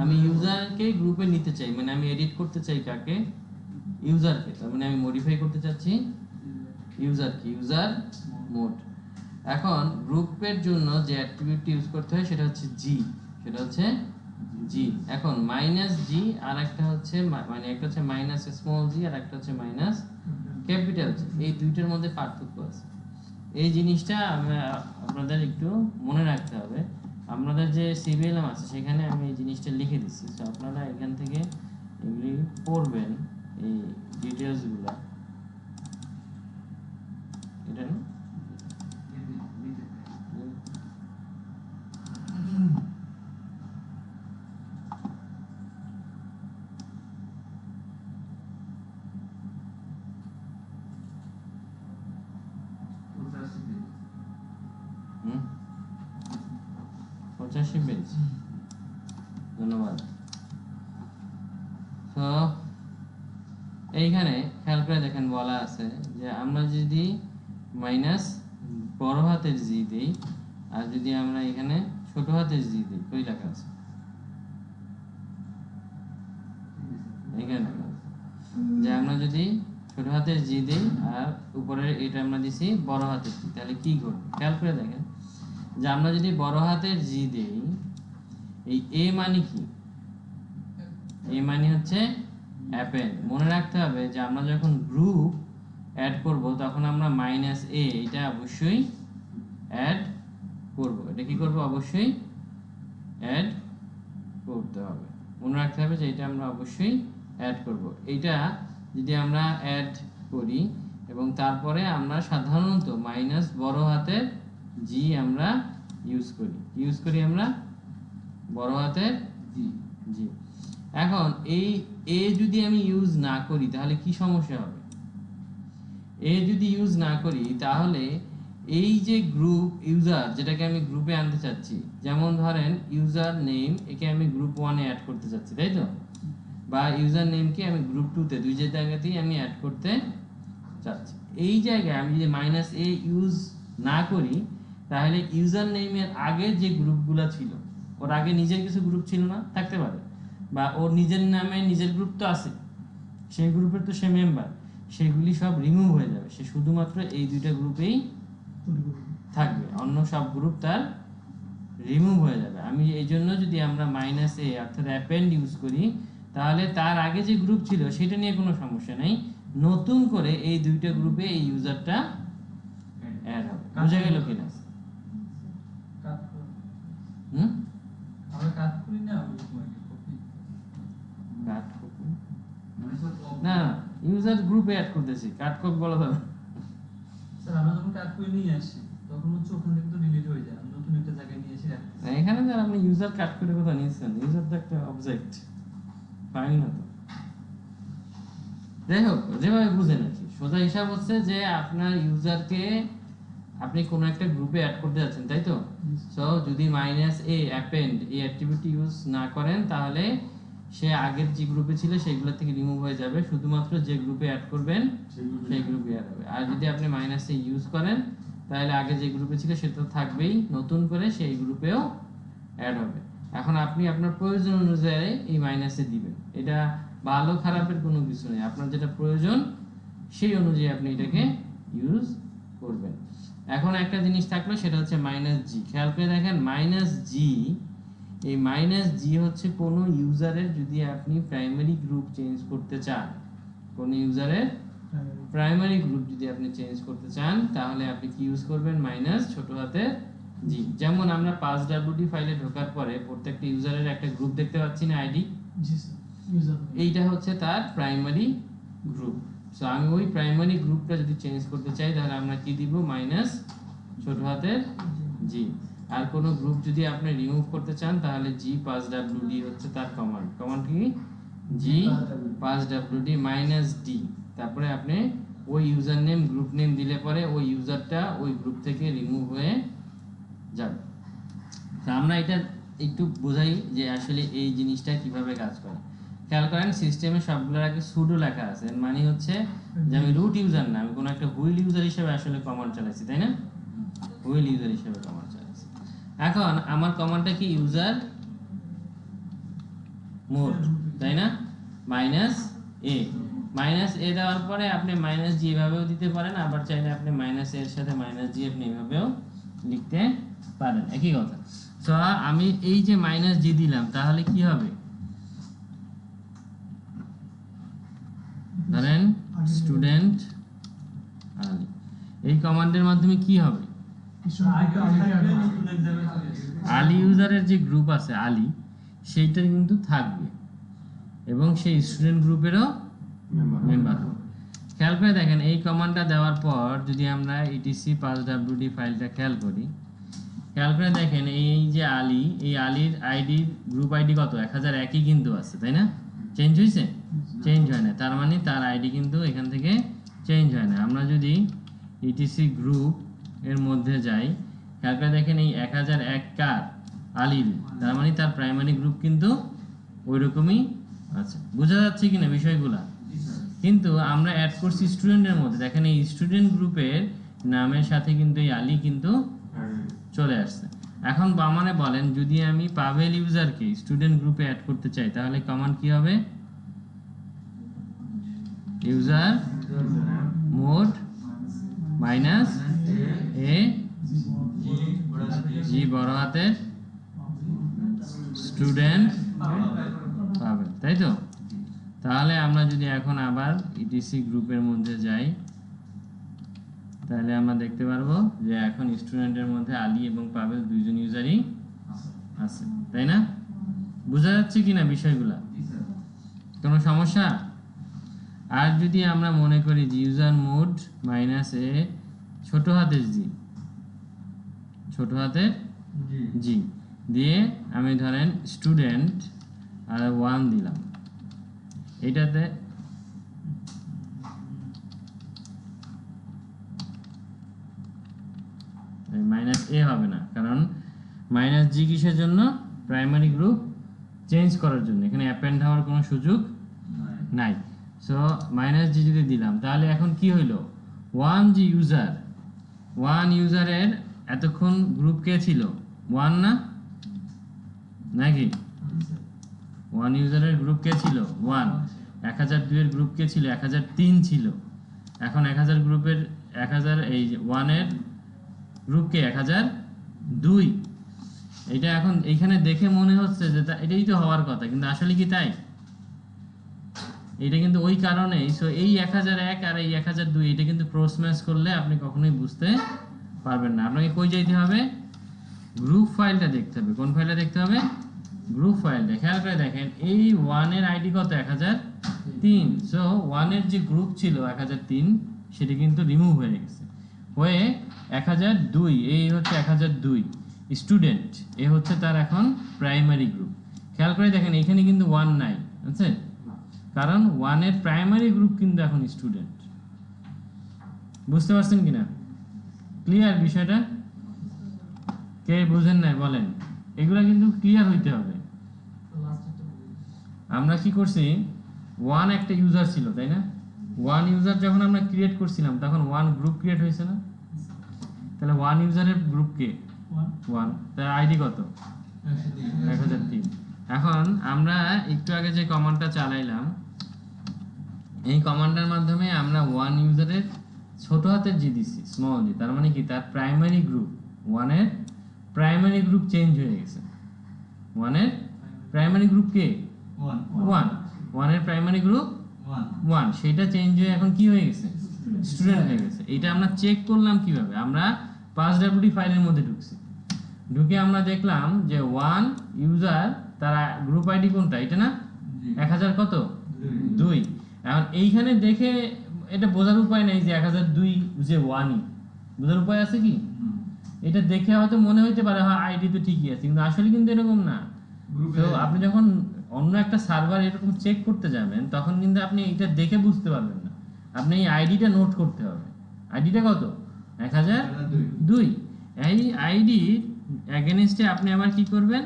আমি ইউজারকে গ্রুপে নিতে চাই, মানে আমি এডিট করতে চাই কাকে? ইউজারকে। তার মানে আমি মডিফাই করতে চাচ্ছি ইউজারকে, ইউজার মোড। এখন গ্রুপের জন্য যে অ্যাট্রিবিউট ইউজ করতে হয় সেটা হচ্ছে জি, সেটা হচ্ছে জি। এখন মাইনাস জি আর একটা হচ্ছে মানে একটা হচ্ছে মাইনাস স্মল জি আর একটা হচ্ছে মাইনাস ক্যাপিটাল জি, এই দুইটার মধ্যে পার্থক্য আছে। এই জিনিসটা আপনাদের একটু মনে রাখতে হবে। আপনাদের যে সিবিএলএম আছে সেখানে আমি এই জিনিসটা লিখে দিচ্ছি, তো আপনারা এখান থেকে এগুলি পড়বেন, এই ডিটেলসগুলো। এটা না হুম 85 পেজ, ধন্যবাদ। তো এইখানে খেয়াল করে দেখেন বলা আছে যে আমরা যদি মাইনাস বড় হাতের জি দিই আর যদি আমরা এখানে ছোট হাতের জি দিই, কই লেখা আছে? এখানে লেখা আছে যে আমরা যদি ছোট হাতের জি দিই আর উপরে এটা আমরা দিছি বড় হাতের জি, তাহলে কি ঘটবে খেয়াল করে দেখেন যে আমরা যদি বড় হাতের জি দেই, এই এ মানে কি? এ মানে হচ্ছে অ্যাপেন্ড। মনে রাখতে হবে যে আমরা যখন গ্রুপ অ্যাড করব তখন আমরা মাইনাস এ এটা অবশ্যই অ্যাড করব। এটা কি করব? অবশ্যই অ্যাড করতে হবে। মনে রাখতে হবে যে এটা আমরা অবশ্যই অ্যাড করব। এইটা যদি আমরা অ্যাড করি এবং তারপরে আমরা সাধারণত মাইনাস বড় হাতের জি আমরা ইউজ করি আমরা বড় হাতের জি। এখন এই এ যদি আমি ইউজ না করি তাহলে কি সমস্যা হবে? এ যদি ইউজ না করি তাহলে এই যে গ্রুপ ইউজার যেটাকে আমি গ্রুপে আনতে চাচ্ছি, যেমন ধরেন ইউজার নেম, একে আমি গ্রুপ 1 এ অ্যাড করতে চাচ্ছি, তাই তো? বা ইউজার নেমকে আমি গ্রুপ 2 তে, দুই জায়গাতেই আমি অ্যাড করতে চাচ্ছি। এই জায়গায় আমি যদি মাইনাস এ ইউজ না করি তাহলে ইউজার নেমের আগে যে গ্রুপগুলো ছিল, ওর আগে নিজের কিছু গ্রুপ ছিল না, থাকতে পারে, বা ওর নিজের নামে নিজের গ্রুপ তো আছে, সেই গ্রুপের তো সে মেম্বার, সেগুলি সব রিমুভ হয়ে যাবে, সে শুধুমাত্র এই দুইটা গ্রুপেই থাকবে, অন্য সব গ্রুপ তার রিমুভ হয়ে যাবে। আমি এই জন্য যদি আমরা মাইনাস এ অর্থাৎ অ্যাপেন্ড ইউজ করি তাহলে তার আগে যে গ্রুপ ছিল সেটা নিয়ে কোনো সমস্যা নেই, নতুন করে এই দুইটা গ্রুপে এই ইউজারটা অ্যাড হবে। বুঝা গেল কিনা? আমরা কাট করি না, ওই কপি কাট না ইউজার গ্রুপে অ্যাড করতেছি, কাট কোড বলা যাবে। স্যার আমরা যখন কাট করে নিয়ে আসি তখন হচ্ছে ওখান থেকে তো ডিলিট হয়ে যায়, আমি নতুন একটা জায়গায় নিয়ে এসে রাখতেছি। না, এখানে যারা আপনি ইউজার কাট করে কোথাও নিয়েছেন, ইউজার তো একটা অবজেক্ট, ফাইল না তো। যাই হোক, যেভাবে বুঝেন আর কি, সোজা হিসাব হচ্ছে যে আপনার ইউজারকে আপনি কোনো একটা গ্রুপে অ্যাড করতে যাচ্ছেন, তাই তো? সো যদি -a অ্যাপেন্ড এই অ্যাট্রিবিউট ইউজ না করেন তাহলে সে আগের যে গ্রুপে ছিল সেগুলো থেকে রিমুভ হয়ে যাবে, শুধুমাত্র যে গ্রুপে অ্যাড করবেন সেই গ্রুপে অ্যাড হবে। আর যদি আপনি -a ইউজ করেন তাহলে আগে যে গ্রুপে ছিল সেটা তো থাকবেই, নতুন করে সেই গ্রুপেও অ্যাড হবে। এখন আপনি আপনার প্রয়োজন অনুযায়ী এই -a দিবেন, এটা ভালো খারাপের কোনো কিছু নেই, আপনার যেটা প্রয়োজন সেই অনুযায়ী আপনি এটাকে ইউজ করবেন। এখন একটা জিনিস থাকলো সেটা হচ্ছে -g। খেয়াল করে দেখেন -g, এই -g হচ্ছে কোনো ইউজারের যদি আপনি প্রাইমারি গ্রুপ চেঞ্জ করতে চান, কোন ইউজারের প্রাইমারি গ্রুপ যদি আপনি চেঞ্জ করতে চান তাহলে আপনি কি ইউজ করবেন, ছোট হাতের g। যেমন আমরা 5wd ফাইলে ঢোকার পরে প্রত্যেকটা ইউজারের একটা গ্রুপ দেখতে পাচ্ছি না, আইডি, জি স্যার, ইউজার এইটা হচ্ছে তার প্রাইমারি গ্রুপ। সো আমি ওই প্রাইমারি গ্রুপটা যদি চেঞ্জ করতে চাই তাহলে আমরা কি দিব, ছোট হাতের g। আর কোনো গ্রুপ যদি আপনি রিমুভ করতে চান তাহলে g 5wd হচ্ছে তার কমান্ড। কমান্ড কি, g 5wd -d, তারপরে আপনি ওই ইউজার নেম গ্রুপ নেম দিলে পরে ওই ইউজারটা ওই গ্রুপ থেকে রিমুভ হয়ে যাবে। তো আমরা এটা একটু বোঝাই যে আসলে এই জিনিসটা কিভাবে কাজ করে। খেয়াল করেন সিস্টেমে সবগুলোর আগে সুডো লেখা আছে, এর মানে হচ্ছে যে আমি রুট ইউজার না, আমি কোনো একটা হুইল ইউজার হিসেবে আসলে কমান্ড চালাইছি, তাই না? হুইল ইউজার হিসেবে কমান্ড চালাইছি। এখন আমার কমান্ডটা কি, ইউজার মোড, তাই না? -a দেওয়ার পরে আপনি -g এভাবেও দিতে পারেন, আবার চাইলে আপনি -a এর সাথে -g আপনি এভাবেও লিখতে পারেন, একই কথা। সো আমি এই যে -g দিলাম তাহলে কি হবে, ধরেন স্টুডেন্ট আলী, এই কমান্ডের মাধ্যমে কি হবে, আলী ইউজারের যে গ্রুপ আছে আলী সেইটা কিন্তু থাকবে এবং সেই স্টুডেন্ট গ্রুপেরও মেম্বার হবে। খেয়াল করে দেখেন এই কমান্ডটা দেওয়ার পর যদি আমরা etc 5wd ফাইলটা খেয়াল করি, খেয়াল করে দেখেন এই যে আলী, এই আলীর আইডি গ্রুপ আইডি কত, 1001ই কিন্তু আছে, তাই না? চেঞ্জ হয়েছে? চেঞ্জ হয় না, তার মানে তার আইডি কিন্তু এখান থেকে চেঞ্জ হয় না। আমরা যদি etc গ্রুপ এর মধ্যে যাই, খেয়াল করে দেখেন এই 1001 কার, আলীর, তার মানে তার প্রাইমারি গ্রুপ কিন্তু ওই রকমই আছে। বোঝা যাচ্ছে কিনা বিষয়গুলা? কিন্তু আমরা অ্যাড করছি স্টুডেন্টের মধ্যে, দেখেন এই স্টুডেন্ট গ্রুপের নামের সাথে কিন্তু এই আলী কিন্তু চলে আসছে। এখন বামানে বলেন যদি আমি পাভেল ইউজারকে স্টুডেন্ট গ্রুপে অ্যাড করতে চাই তাহলে কমান্ড কি হবে, ইউজার মোড -a g বড় হাতের স্টুডেন্ট পাবেন, তাই তো? তাহলে আমরা যদি এখন আবার etc গ্রুপের মধ্যে যাই তাহলে আমরা দেখতে পারবো যে এখন স্টুডেন্টের মধ্যে আলী এবং পাভেল দুইজন ইউজারই আছে, তাই না? বোঝা যাচ্ছে কিনা বিষয়গুলা? কোনো সমস্যা? আর যদি আমরা মনে করি যে ইউজার মোড -a ছোট হাতের g দিয়ে আমি ধরেন স্টুডেন্ট আর 1 দিলাম, এটাতে -a হবে না, কারণ -g কিসের জন্য, প্রাইমারি গ্রুপ চেঞ্জ করার জন্য, এখানে অ্যাপেন্ড হওয়ার কোনো সুযোগ নাই। সো -g যদি দিলাম তাহলে এখন কি হইলো, 1 ইউজারের এতক্ষণ গ্রুপ কে ছিল, 1 না নাকি? 1 ইউজারের গ্রুপ কে ছিল, 1। 1002 এর গ্রুপ কে ছিল, 1003 ছিল। এখন 1000 গ্রুপের 1000 এই 1 এর গ্রুপ কে 1002। এটা এখন এইখানে দেখে মনে হচ্ছে যে এটাই তো হওয়ার কথা, কিন্তু আসলে কি তাই? এটা কিন্তু ওই কারণেই। সো এই 1001 আর এই 1002 এটা কিন্তু ক্রস ম্যাচ করলে আপনি কখনোই বুঝতে পারবেন না। আপনাকে কই যাইতে হবে, গ্রুপ ফাইলটা দেখতে হবে। কোন ফাইলটা দেখতে হবে? গ্রুপ ফাইলটা। খেয়াল করে দেখেন এই 1 এর আইডি কত, 1002 3। সো 1 এর যে গ্রুপ ছিল 1003 সেটা কিন্তু রিমুভ হয়ে গেছে, হয়ে 1002, এই হচ্ছে 1002 স্টুডেন্ট, এ হচ্ছে তার এখন প্রাইমারি গ্রুপ। খেয়াল করে দেখেন এখানে কিন্তু 1 নাই, বুঝছেন? কারণ 1 এর প্রাইমারি গ্রুপ কিন্তু এখন স্টুডেন্ট। বুঝতে পারছেন কিনা? ক্লিয়ার বিষয়টা? কে বুঝেন নাই বলেন? এগুলা কিন্তু ক্লিয়ার হইতে হবে। তো লাস্টেরটা বলি। আমরা কি করছি, 1 একটা ইউজার ছিল তাই না? 1 ইউজার যখন আমরা ক্রিয়েট করছিলাম তখন 1 গ্রুপ ক্রিয়েট হয়েছে না? তাহলে 1 ইউজারের গ্রুপ কে? 1। তার আইডি কত? 1003। এখন আমরা একটু আগে যে কমান্ডটা চালাইলাম, এই কমান্ডের মাধ্যমে আমরা 1 ইউজারের ছোট হাতের জি দিছি, স্মল জি, তার মানে কি তার প্রাইমারি গ্রুপ 1 এর প্রাইমারি গ্রুপ চেঞ্জ হয়ে গেছে। 1 এর প্রাইমারি গ্রুপ কে? 1। 1 এর প্রাইমারি গ্রুপ 1, সেটা চেঞ্জ হয়ে এখন কি হয়ে গেছে? স্টুডেন্ট হয়ে গেছে। এটা আমরা চেক করলাম কিভাবে? আমরা 5wd ফাইলের মধ্যে ঢুকছি, ঢুকে আমরা দেখলাম যে 1 ইউজার তার গ্রুপ আইডি কোনটা? এটা না? 1000 কত? 2। এখন এইখানে দেখে এটা বোঝার উপায় নাই যে 1002 যে 1ই, বোঝার উপায় আছে কি? এটা দেখে হয়তো মনে হইতে পারে হ্যাঁ আইডি তো ঠিকই আছে, কিন্তু আসলে কিন্তু এরকম না। তো আপনি যখন অন্য একটা সার্ভার এরকম চেক করতে যাবেন তখন কিন্তু আপনি এটা দেখে বুঝতে পারবেন না, আপনি এই আইডিটা নোট করতে হবে। আইডিটা কত? 1002। এই আইডি এগেইনস্টে আপনি আবার কি করবেন?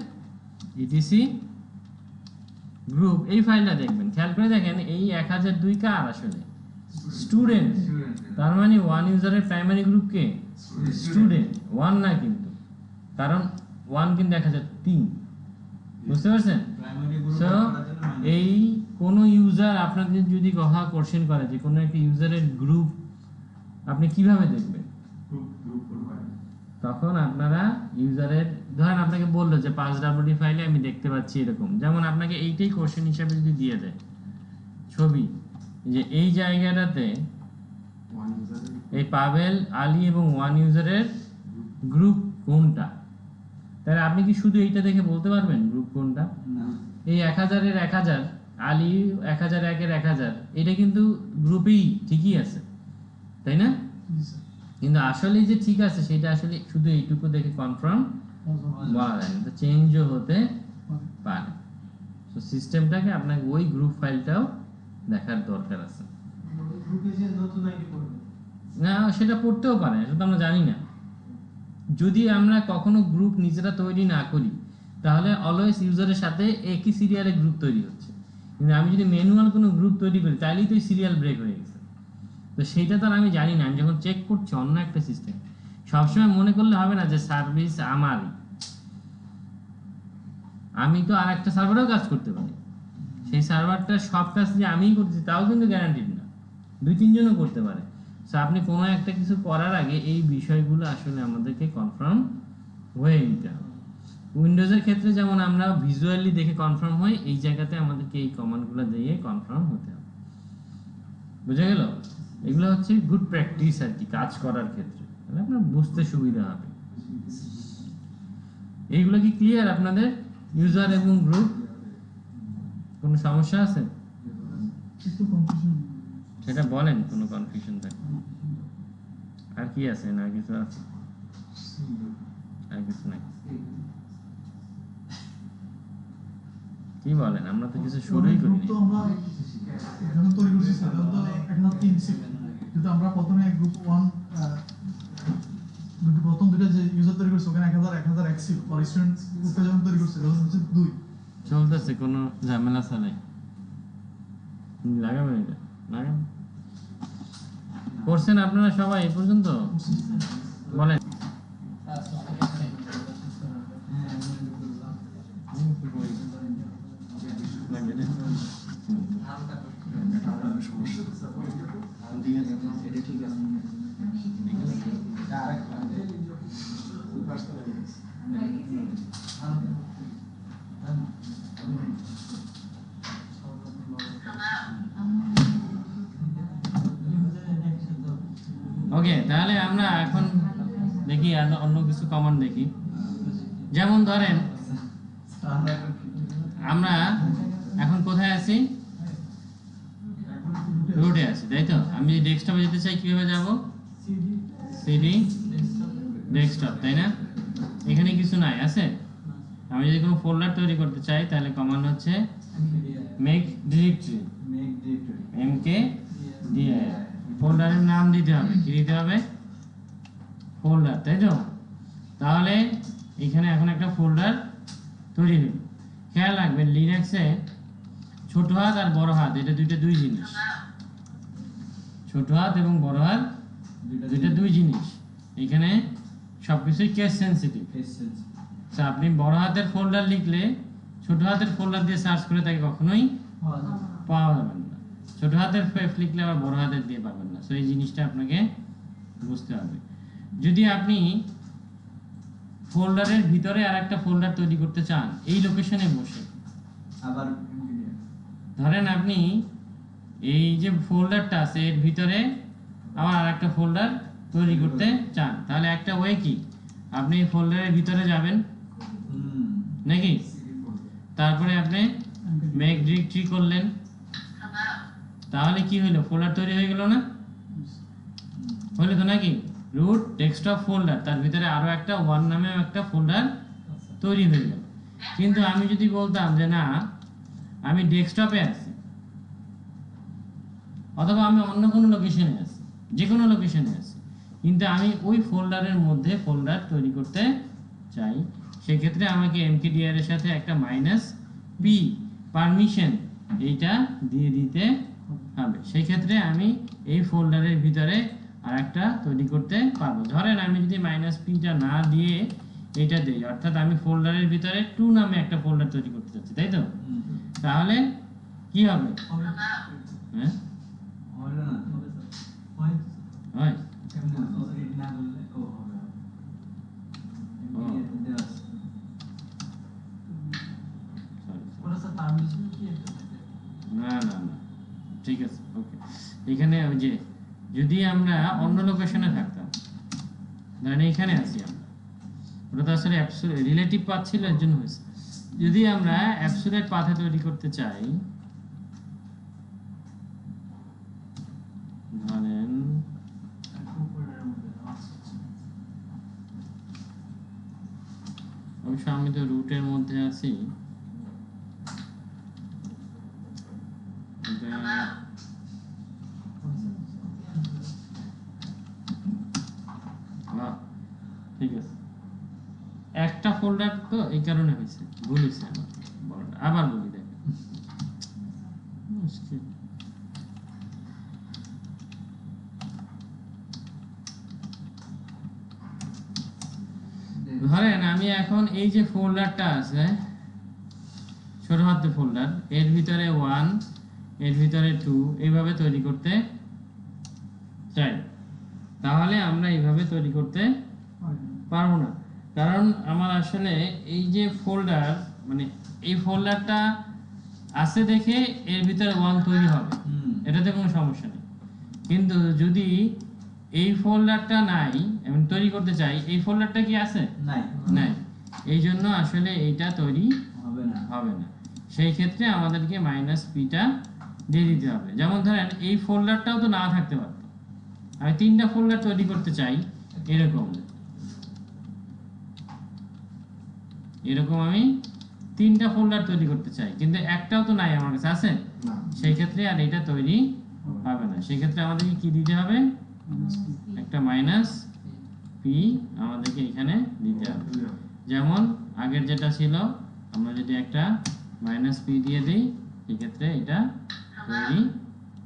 ইটিসি গ্রুপ, এই ফাইলটা দেখবেন। খেয়াল করে দেখেন এই 1002 কার? আসলে স্টুডেন্ট। তার মানে 1 ইউজারের প্রাইমারি গ্রুপ কে? স্টুডেন্ট। 1 না কিন্তু, কারণ 1 কিন্তু 1003। বুঝতে পারছেন? সো এই কোন ইউজার আপনাদের যদি কথা কোশ্চেন করে যে কোনো একটা ইউজারের গ্রুপ আপনি কিভাবে দেখবেন, তখন আপনারা ইউজারের, ধরেন আপনাকে বললো যে 5wd ফাইলে আমি দেখতে পাচ্ছি এরকম, যেমন আপনাকে এইটাই কোশ্চেন হিসাবে যদি দিয়ে দেয় ছবি, যে এই জায়গাটাতে এই পাবেল, আলী এবং 1 ইউজারের গ্রুপ কোনটা, তাহলে আপনি কি শুধু এইটা দেখে বলতে পারবেন গ্রুপ কোনটা? এই 1000 এর 1000, আলী 1001 এর 1000, এটা কিন্তু গ্রুপেই ঠিকই আছে, তাই না? কিন্তু আসলে যে ঠিক আছে সেটা আসলে শুধু এইটুকু দেখে কনফার্ম বলা যায় না, তো চেঞ্জও হতে পারে। তো সিস্টেমটাকে আপনাকে ওই গ্রুপ ফাইলটাও দেখার দরকার আছে। গ্রুপে যে নতুন আইডি করবে না সেটা পড়তেও পারে, সেটা তো আমরা জানি না। যদি আমরা কখনো গ্রুপ নিজেরা তৈরি না করি তাহলে অলওয়েজ ইউজারের সাথে একই সিরিয়ালে গ্রুপ তৈরি হচ্ছে, কিন্তু আমি যদি ম্যানুয়াল কোনো গ্রুপ তৈরি করি তাহলেই তো সিরিয়াল ব্রেক হয়ে গেছে। তো সেইটা তো আর আমি জানি না, আমি যখন চেক করছি অন্য একটা সিস্টেম, সবসময় মনে করলে হবে না যে সার্ভিস আমারই, আমি তো আর একটা সার্ভারেও কাজ করতে পারি, সেই সার্ভারটা সব কাজ যে আমিই করছি তাও কিন্তু গ্যারান্টিড না, 2-3 জনও করতে পারে। সো আপনি কোনো একটা কিছু করার আগে এই বিষয়গুলো আসলে আমাদেরকে কনফার্ম হয়ে নিতে হবে। উইন্ডোজের ক্ষেত্রে যেমন আমরা ভিজুয়ালি দেখে কনফার্ম হই, এই জায়গাতে আমাদেরকে এই কমান্ডগুলো দিয়ে কনফার্ম হতে হবে। বুঝে গেল? এগুলো হচ্ছে গুড প্র্যাকটিস আর কি কাজ করার ক্ষেত্রে, তাহলে আপনার বুঝতে সুবিধা হবে। এইগুলো কি ক্লিয়ার আপনাদের? ইউজার এবং গ্রুপ কোনো সমস্যা আছে? একটু কনফিউশন। সেটা বলেন, কোনো কনফিউশন থাকে? আর কি আছে? না কিছু আছে? আর কিছু নাই? কি বলেন? আমরা তো কিছু শুরুই করিনি। তো আমরা যখন তৈরি করছি তখন তো 1003 ছিল, কিন্তু আমরা প্রথমে গ্রুপ 1 প্রথম দুটো যে ইউজার তৈরি করছে ওখানে 1001 ছিল, আর স্টুডেন্ট গ্রুপটা যখন তৈরি করছে তখন হচ্ছে 2 চলতেছে, কোনো ঝামেলা ছাড়াই। লাগাবেন এটা? লাগান। করছেন আপনারা সবাই এই পর্যন্ত? বলেন। ওকে, তাহলে আমরা এখন দেখি অন্য কিছু কমান্ড দেখি। যেমন ধরেন আমরা এখন কোথায় আছি? রুটে আছে, তাই তো? আমি যদি ডেস্কটপে যেতে চাই কিভাবে যাব? সিডি সিডি ডেস্কটপ ডেস্কটপ, তাই না? এখানে কিছু নাই আছে। আমি যদি কোনো ফোল্ডার তৈরি করতে চাই তাহলে কমান্ড হচ্ছে মেক ডিরেক্টরি, মেক ডিরেক্টরি এমকে ডিআর। ফোল্ডারের নাম দিতে হবে, কি দিতে হবে? ফোল্ডার, তাই তো? তাহলে এখানে এখন একটা ফোল্ডার তৈরি হলো। খেয়াল রাখবেন লিনাক্সে ছোট হাত আর বড় হাত এটা দুই জিনিস। ছোট হাত এবং বড় হাত দুইটা দুই জিনিস। এখানে সবকিছুই কেস সেনসিটিভ। আচ্ছা, আপনি বড় হাতের ফোল্ডার লিখলে ছোট হাতের ফোল্ডার দিয়ে সার্চ করে তাকে কখনোই পাওয়া যাবে না। ছোট হাতের লিখলে আবার বড় হাতের দিয়ে পাবেন না। সো এই জিনিসটা আপনাকে বুঝতে হবে। যদি আপনি ফোল্ডারের ভিতরে আরেকটা ফোল্ডার তৈরি করতে চান এই লোকেশনে বসে, আবার ধরেন আপনি এই যে ফোল্ডারটা আছে এর ভিতরে আবার আরেকটা ফোল্ডার তৈরি করতে চান, তাহলে একটা ওয়ে কি, আপনি ফোল্ডারের ভিতরে যাবেন নাকি, তারপরে আপনি মেক ডিরেক্টরি করলেন, তাহলে কি হলো? ফোল্ডার তৈরি হয়ে গেল না? হলো তো নাকি? রুট ডেস্কটপ ফোল্ডার, তার ভিতরে আরো একটা ওয়ান নামেও একটা ফোল্ডার তৈরি হয়ে গেল। কিন্তু আমি যদি বলতাম যে না আমি ডেস্কটপে আছি অথবা আমি অন্য কোনো লোকেশনে আছি, যে কোনো লোকেশনে আছি, কিন্তু আমি ওই ফোল্ডারের মধ্যে ফোল্ডার তৈরি করতে চাই, সেক্ষেত্রে আমাকে এমকেডিআর এর সাথে একটা -p পারমিশন এইটা দিয়ে দিতে হবে। সেই ক্ষেত্রে আমি এই ফোল্ডারের ভিতরে আরেকটা তৈরি করতে পারবো। ধরেন আমি যদি -pটা না দিয়ে এটা দেই, অর্থাৎ আমি ফোল্ডারের ভিতরে 2 নামে একটা ফোল্ডার তৈরি করতে চাচ্ছি, তাই তো? তাহলে কি হবে? হ্যাঁ হলো না হয় হয় কেমন রিড না করলে ও হবে দেওয়া আছে। ওরা স্যার পারমিশন কি একটা থাকে? না না না ঠিক আছে, ওকে। এখানে ওই যে যদি আমরা অন্য লোকেশনে থাকতাম, ধরেন এখানে আছি আমরা, ওটা তো আসলে রিলেটিভ পাথ ছিল এর জন্য হয়েছে। যদি আমরা অ্যাবসলিউট পাথে তৈরি করতে চাই, ধরেন উপরের মধ্যে অবশ্য আমি তো রুটের মধ্যে আছি, ঠিক আছে। একটা ফোল্ডার তো এই কারণে হয়েছে, ভুল হয়েছে আমার, আবার বলি দেখেন মুশকিল। ধরেন আমি এখন এই যে ফোল্ডারটা আছে ছোট হাতের ফোল্ডার, এর ভিতরে 1 এর ভিতরে 2 এইভাবে তৈরি করতে চাই, তাহলে আমরা এইভাবে তৈরি করতে পারবো না। কারণ আমার আসলে এই যে ফোল্ডার মানে এই ফোল্ডারটা আছে দেখে এর ভিতরে 1 তৈরি হবে, এটাতে কোনো সমস্যা নেই। কিন্তু যদি এই ফোল্ডারটা নাই আমি তৈরি করতে চাই, এই ফোল্ডারটা কি আছে? নাই নাই, এই জন্য আসলে এইটা তৈরি হবে না। হবে না। সেই ক্ষেত্রে আমাদেরকে -pটা দিয়ে দিতে হবে। যেমন ধরেন এই ফোল্ডারটাও তো না থাকতে পারতো, আমি 3টা ফোল্ডার তৈরি করতে চাই এরকম আমি 3টা ফোল্ডার তৈরি করতে চাই, কিন্তু একটাও তো নাই আমার কাছে, আছে? না সেই ক্ষেত্রে আর এটা তৈরি হবে না। সেই ক্ষেত্রে আমাদেরকে কি দিতে হবে? একটা -p আমাদেরকে এখানে দিতে হবে। যেমন আগের যেটা ছিল, আমরা যদি একটা -p দিয়ে দিই সেক্ষেত্রে এটা তৈরি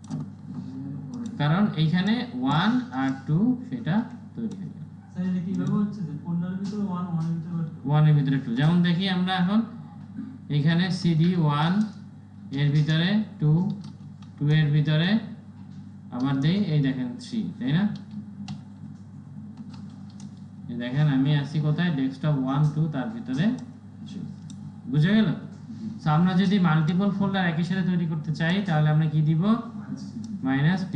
হবে। কারণ এইখানে 1 আর 2 সেটা তৈরি হয়ে গেল। স্যার এটা কিভাবে হচ্ছে যে ফোল্ডারের ভিতরে 1 1 এর ভিতরে 1 এর ভিতরে 2, যেমন দেখি আমরা এখন এখানে cd 1 এর ভিতরে 2 2 এর ভিতরে আবার দেই, এই দেখেন 3, তাই না? এই দেখেন আমি আছি কোথায়? ডেস্কটপ 1 2 তার ভিতরে 3, বুঝা গেল? সো আমরা যদি মাল্টিপল ফোল্ডার একই সাথে তৈরি করতে চাই তাহলে আমরা কি দিব? -p।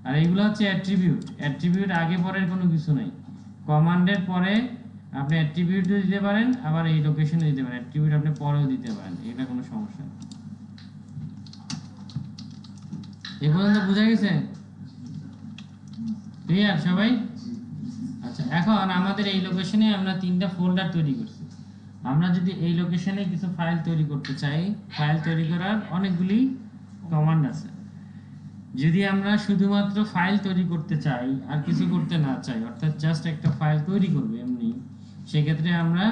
আর এইগুলো হচ্ছে অ্যাট্রিবিউট আগে পরের কোনো কিছু নাই। কমান্ডের পরে আপনি অ্যাট্রিবিউটও দিতে পারেন, আবার এই লোকেশনে দিতে পারেন, অ্যাট্রিবিউট আপনি পরেও দিতে পারেন, এটা কোনো সমস্যা নেই। এই পর্যন্ত বোঝা গেছে? ক্লিয়ার সবাই? আচ্ছা, এখন আমাদের এই লোকেশনে আমরা 3টা ফোল্ডার তৈরি করছি। আমরা যদি এই লোকেশনে কিছু ফাইল তৈরি করতে চাই, ফাইল তৈরি করার অনেকগুলি কমান্ড আছে। যদি আমরা শুধুমাত্র ফাইল তৈরি করতে চাই আর কিছু করতে না চাই, অর্থাৎ জাস্ট একটা ফাইল তৈরি করবো এমনি, সেক্ষেত্রে আমরা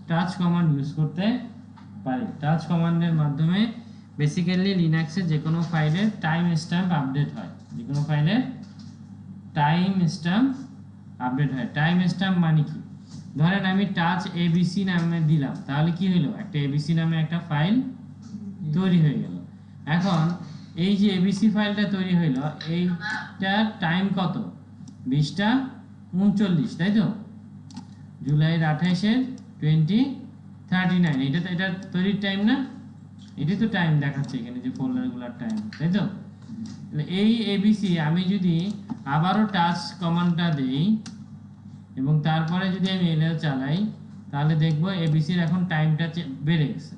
টাচ কমান্ড ইউজ করতে পারি। টাচ কমান্ডের মাধ্যমে বেসিক্যালি লিনাক্সে যে কোনো ফাইলের টাইম স্ট্যাম্প আপডেট হয়। যে কোনো ফাইলের টাইম স্ট্যাম্প আপডেট হয়। টাইম স্ট্যাম্প মানে কি? ধরেন আমি টাচ এবিসি নামে দিলাম, তাহলে কি হলো? একটা এবিসি নামে একটা ফাইল তৈরি হয়ে গেল। এখন এই যে এবিসি ফাইলটা তৈরি হইলো, এইটার টাইম কত? 20টা 39, তাই তো? জুলাইয়ের 28-এর 2039, এটা তৈরির টাইম না? এটাই তো টাইম দেখাচ্ছে এখানে, যে ফোল্ডারগুলোর টাইম, তাই তো? এই এবিসি আমি যদি আবারও টাচ কমান্ডটা দেই এবং তারপরে যদি আমি এলএল চালাই, তাহলে দেখবো এবিসির এখন টাইমটা বেড়ে গেছে।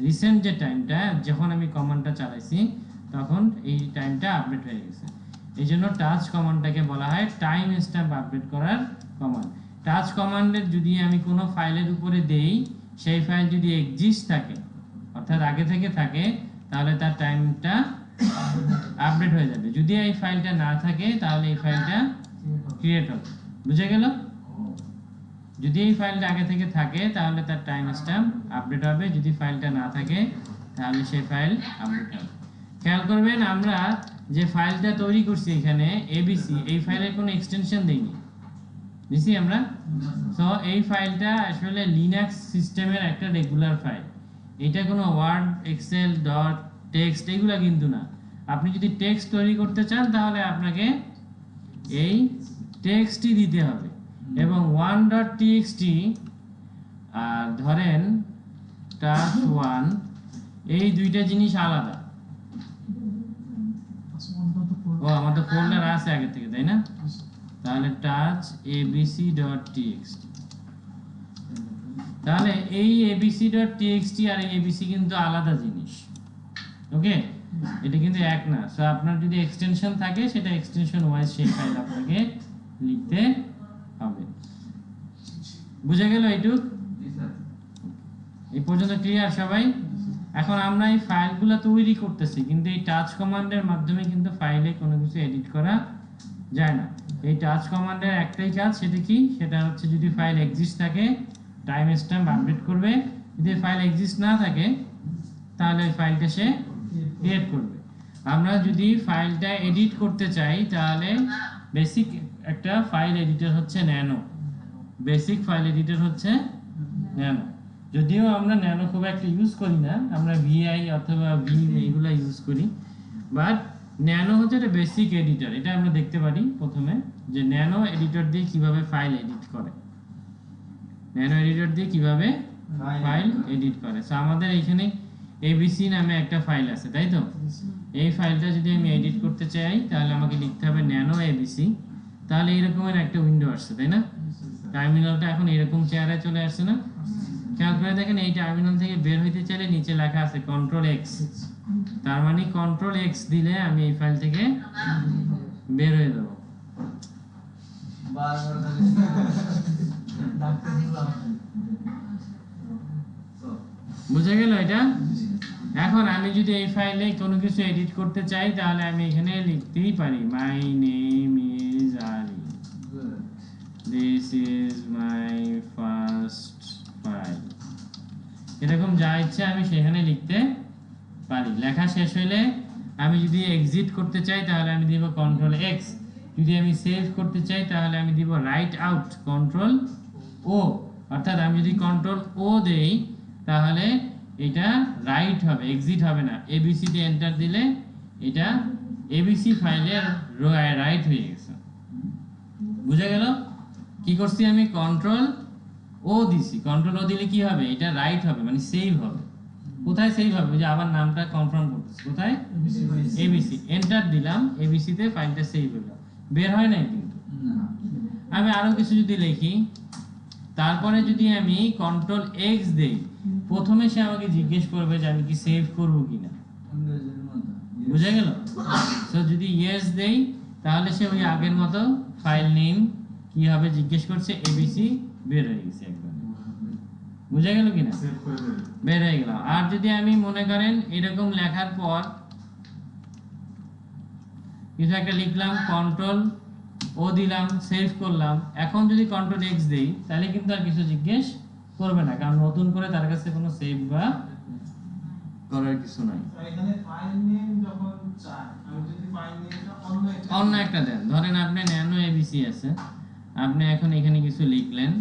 রিসেন্ট যে টাইমটা, যখন আমি কমান্ডটা চালাইছি তখন এই টাইমটা আপডেট হয়ে গেছে। এই জন্য টাচ কমান্ডটাকে বলা হয় টাইম স্ট্যাম্প আপডেট করার কমান্ড। টাচ কমান্ডের যদি আমি কোনো ফাইলের উপরে দেই, সেই ফাইল যদি এক্সিস্ট থাকে, অর্থাৎ আগে থেকে থাকে, তাহলে তার টাইমটা আপডেট হয়ে যাবে। যদি এই ফাইলটা না থাকে, তাহলে এই ফাইলটা ক্রিয়েট হবে। বুঝে গেল? যদি এই ফাইলটা আগে থেকে থাকে, তাহলে তার টাইম স্ট্যাম্প আপডেট হবে। যদি ফাইলটা না থাকে, তাহলে সেই ফাইল আপডেট হবে। খেয়াল করবেন, আমরা যে ফাইলটা তৈরি করছি এখানে এবিসি, এই ফাইলের কোনো এক্সটেনশন দেইনি, দিছি আমরা? তো এই ফাইলটা আসলে লিনাক্স সিস্টেমের একটা রেগুলার ফাইল। এটা কোনো ওয়ার্ড, এক্সেল, ডট, টেক্সট এগুলো কিন্তু না। আপনি যদি টেক্সট তৈরি করতে চান, তাহলে আপনাকে এই টেক্সটই দিতে হবে। এবং 1.txt আর ধরেন টাচ 1, এই দুইটা জিনিস আলাদা। ও, আমাদের ফোল্ডার আছে আগে থেকে, তাই না? তাহলে টাচ abc.txt, তাহলে এই abc.txt আর এই abc কিন্তু আলাদা জিনিস। ওকে, এটা কিন্তু এক না। সো আপনার যদি এক্সটেনশন থাকে, সেটা এক্সটেনশন ওয়াইজ সেই ফাইল আপনাকে লিখতে হবে। বুঝে গেল এইটুক? এই পর্যন্ত ক্লিয়ার সবাই? এখন আমরা এই ফাইলগুলো তৈরি করতেছি, কিন্তু এই টাচ কমান্ডের মাধ্যমে কিন্তু ফাইলে কোনো কিছু এডিট করা যায় না। এই টাচ কমান্ডের একটাই কাজ, সেটা কি? সেটা হচ্ছে যদি ফাইল এক্সিস্ট থাকে, টাইম স্ট্যাম্প আপডেট করবে। যদি ফাইল এক্সিস্ট না থাকে, তাহলে ওই ফাইলটা সে ক্রিয়েট করবে। আমরা যদি ফাইলটা এডিট করতে চাই, তাহলে বেসিক একটা ফাইল এডিটর হচ্ছে ন্যানো। বেসিক ফাইল এডিটর হচ্ছে ন্যানো। যদিও আমরা ন্যানো খুব একটা ইউজ করি না, আমরা ভিআই অথবা ভিম এইগুলো ইউজ করি, বাট ন্যানো হচ্ছে একটা বেসিক এডিটর। এটা আমরা দেখতে পারি প্রথমে, যে ন্যানো এডিটর দিয়ে কিভাবে ফাইল এডিট করে। ন্যানো এডিটর দিয়ে কিভাবে ফাইল এডিট করে। সো আমাদের এখানে এবিসি নামে একটা ফাইল আছে, তাই তো? এই ফাইলটা যদি আমি এডিট করতে চাই, তাহলে আমাকে লিখতে হবে ন্যানো এবিসি। তাহলে এরকমের একটা উইন্ডো আসছে, তাই না? টার্মিনালটা এখন এরকম চেহারায় চলে আসছে না? খেয়াল করে দেখেন, এই টার্মিনাল থেকে বের হইতে চাইলে নিচে লেখা আছে কন্ট্রোল এক্স। তার মানে কন্ট্রোল এক্স দিলে আমি এই ফাইল থেকে বের হয়ে যাব। বুঝে গেল এটা? এখন আমি যদি এই ফাইলে কোনো কিছু এডিট করতে চাই, তাহলে আমি এখানে লিখতেই পারি my name is Ali, this is my first file. এরকম যা ইচ্ছা আমি সেখানে লিখতে পারি। লেখা শেষ হইলে আমি যদি এক্সিট করতে চাই, তাহলে আমি দিব কন্ট্রোল এক্স। যদি আমি সেভ করতে চাই, তাহলে আমি দিব রাইট আউট, কন্ট্রোল ও। অর্থাৎ আমি যদি কন্ট্রোল ও দেই, তাহলে এটা রাইট হবে, এক্সিট হবে না। এবিসি তে এন্টার দিলে এটা এবিসি ফাইলের রাইট হয়ে গেছে। বুঝা গেল? কি করছি আমি? কন্ট্রোল ও দিছি। কন্ট্রোল ও দিলে কি হবে? এটা রাইট হবে, মানে সেভ হবে। কোথায় সেভ হবে? যে আবার নামটা কনফার্ম করতেছি, কোথায়? এবিসি। এন্টার দিলাম, এবিসি তে ফাইলটা সেভ হলো। বের হয় নাই কিন্তু। আমি আরো কিছু যদি লিখি, তারপরে যদি আমি কন্ট্রোল এক্স দেই, প্রথমে সে আমাকে জিজ্ঞেস করবে যে আমি কি সেভ করব কিনা। বুঝা গেল? সো যদি ইয়েস দেই তাহলে সে ওই আগের মতো ফাইল নেম কি হবে জিজ্ঞেস করছে, এবিসি বের হয়ে গেছে একবার। বুঝা গেল কিনা? সেভ করে দেবে। বের হয়ে গেল। আর যদি আমি মনে করেন এরকম লেখার পর কিছু একটা লিখলাম, কন্ট্রোল ও দিলাম, সেভ করলাম, এখন যদি কন্ট্রোল এক্স দেই তাহলে কিন্তু আর কিছু জিজ্ঞেস করবে না, কারণ নতুন করে তার কাছে কোনো সেভ বা করার কিছু নাই। এখানে ফাইল নেম যখন চাই, আমি যদি ফাইল নেমটা অন্য একটা দেন, ধরেন আপনি ন্যানো এবিসি আছে, আপনি এখন এখানে কিছু লিখলেন,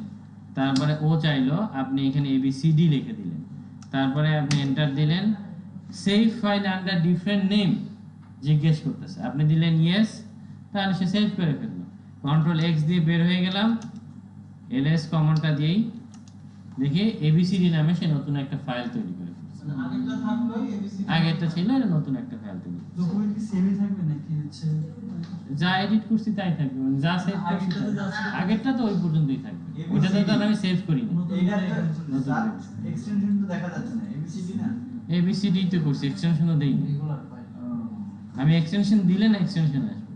তারপরে ও চাইলো, আপনি এখানে এবিসিডি লিখে দিলেন, তারপরে আপনি এন্টার দিলেন, save file under different name জিজ্ঞেস করতেছে, আপনি দিলেন ইয়েস, তাহলে সে সেভ করে ফেললো। কন্ট্রোল এক্স দিয়ে বের হয়ে গেলাম, এলএস কমান্ডটা দিয়েই দেখি এবিসিডি নামে সে নতুন একটা ফাইল তৈরি করে ফেলছে। আগেরটা থাকলো এবিসি, আগেরটা ছিল, এটা নতুন একটা ফাইল তৈরি করছে। ডকুমেন্ট কি সেভই থাকবে নাকি হচ্ছে যা এডিট করছি তাই থাকবে, মানে যা সেভ করছি আগেরটা তো যা ছিল। আগেরটা তো ওই পর্যন্তই থাকবে, ওইটাতে তো আর আমি সেভ করি না। নতুন এইটা করে এখানে চলে নতুন আসবে। করে। এক্সটেনশন তো দেখা যাচ্ছে না, এবিসিডি না এবিসিডি তো করছি, এক্সটেনশনও দেইনি। Regular file. আমি এক্সটেনশন দিলে না এক্সটেনশন আসবে।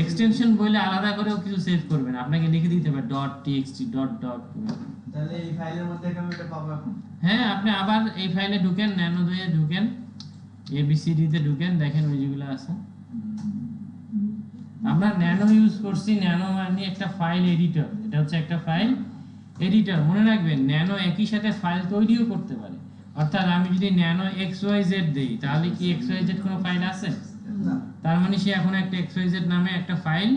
এক্সটেনশন বলে আলাদা করেও কিছু সেভ করবে না, আপনাকে লিখে দিতে হবে ডট টিএক্সটি ডট ডট। তাহলে এই ফাইলের মধ্যে আমি এটা পাবো এখন। হ্যাঁ, আপনি আবার এই ফাইলে ঢুকেন, ন্যানো 2 এ ঢুকেন, এবিসিডি তে ঢুকেন, দেখেন ওই যেগুলো আছে। আমরা ন্যানো ইউজ করছি, ন্যানো মানে একটা ফাইল এডিটর, এটা হচ্ছে একটা ফাইল এডিটর। মনে রাখবেন ন্যানো একই সাথে ফাইল তৈরিও করতে পারে, অর্থাৎ আমি যদি ন্যানো XYZ দেই তাহলে কি XYZ কোনো ফাইল আছে? না, তার মানে সে এখন একটা XYZ নামে একটা ফাইল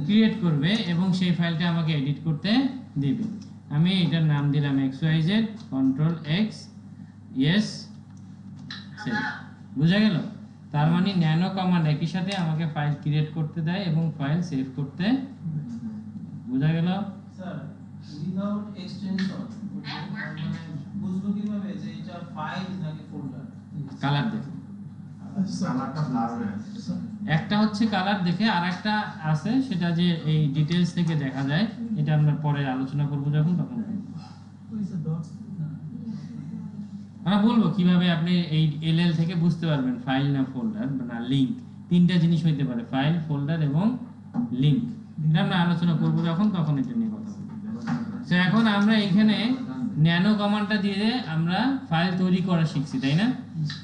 ক্রিয়েট করবে এবং সেই ফাইলটা আমাকে এডিট করতে দিবে। আমি এটার নাম দিলাম XYZ, control x, yes, save. বুঝা গেল? তার মানে ন্যানো কমান্ড একই সাথে আমাকে ফাইল ক্রিয়েট করতে দেয় এবং ফাইল সেভ করতে। বুঝা গেল? স্যার উইদাউট এক্সটেনশন মানে বুঝবো কিভাবে যে এটা ফাইল নাকি ফোল্ডার? কালার দেখে, কালারটা ব্লার হয়ে আছে। একটা হচ্ছে কালার দেখে, আর একটা আছে সেটা যে এই ডিটেইলস থেকে দেখা যায়, এটা আমরা পরে আলোচনা করব যখন, তখন ওইসব ডট না আমরা বলবো কিভাবে আপনি এই এলএল থেকে বুঝতে পারবেন ফাইল না ফোল্ডার না লিংক। তিনটা জিনিস হইতে পারে, ফাইল, ফোল্ডার এবং লিংক। এটা আমরা আলোচনা করব যখন, তখন এটা নিয়ে কথা বলবো। তো এখন আমরা এখানে ন্যানো কমান্ডটা দিয়ে আমরা ফাইল তৈরি করা শিখছি, তাই না?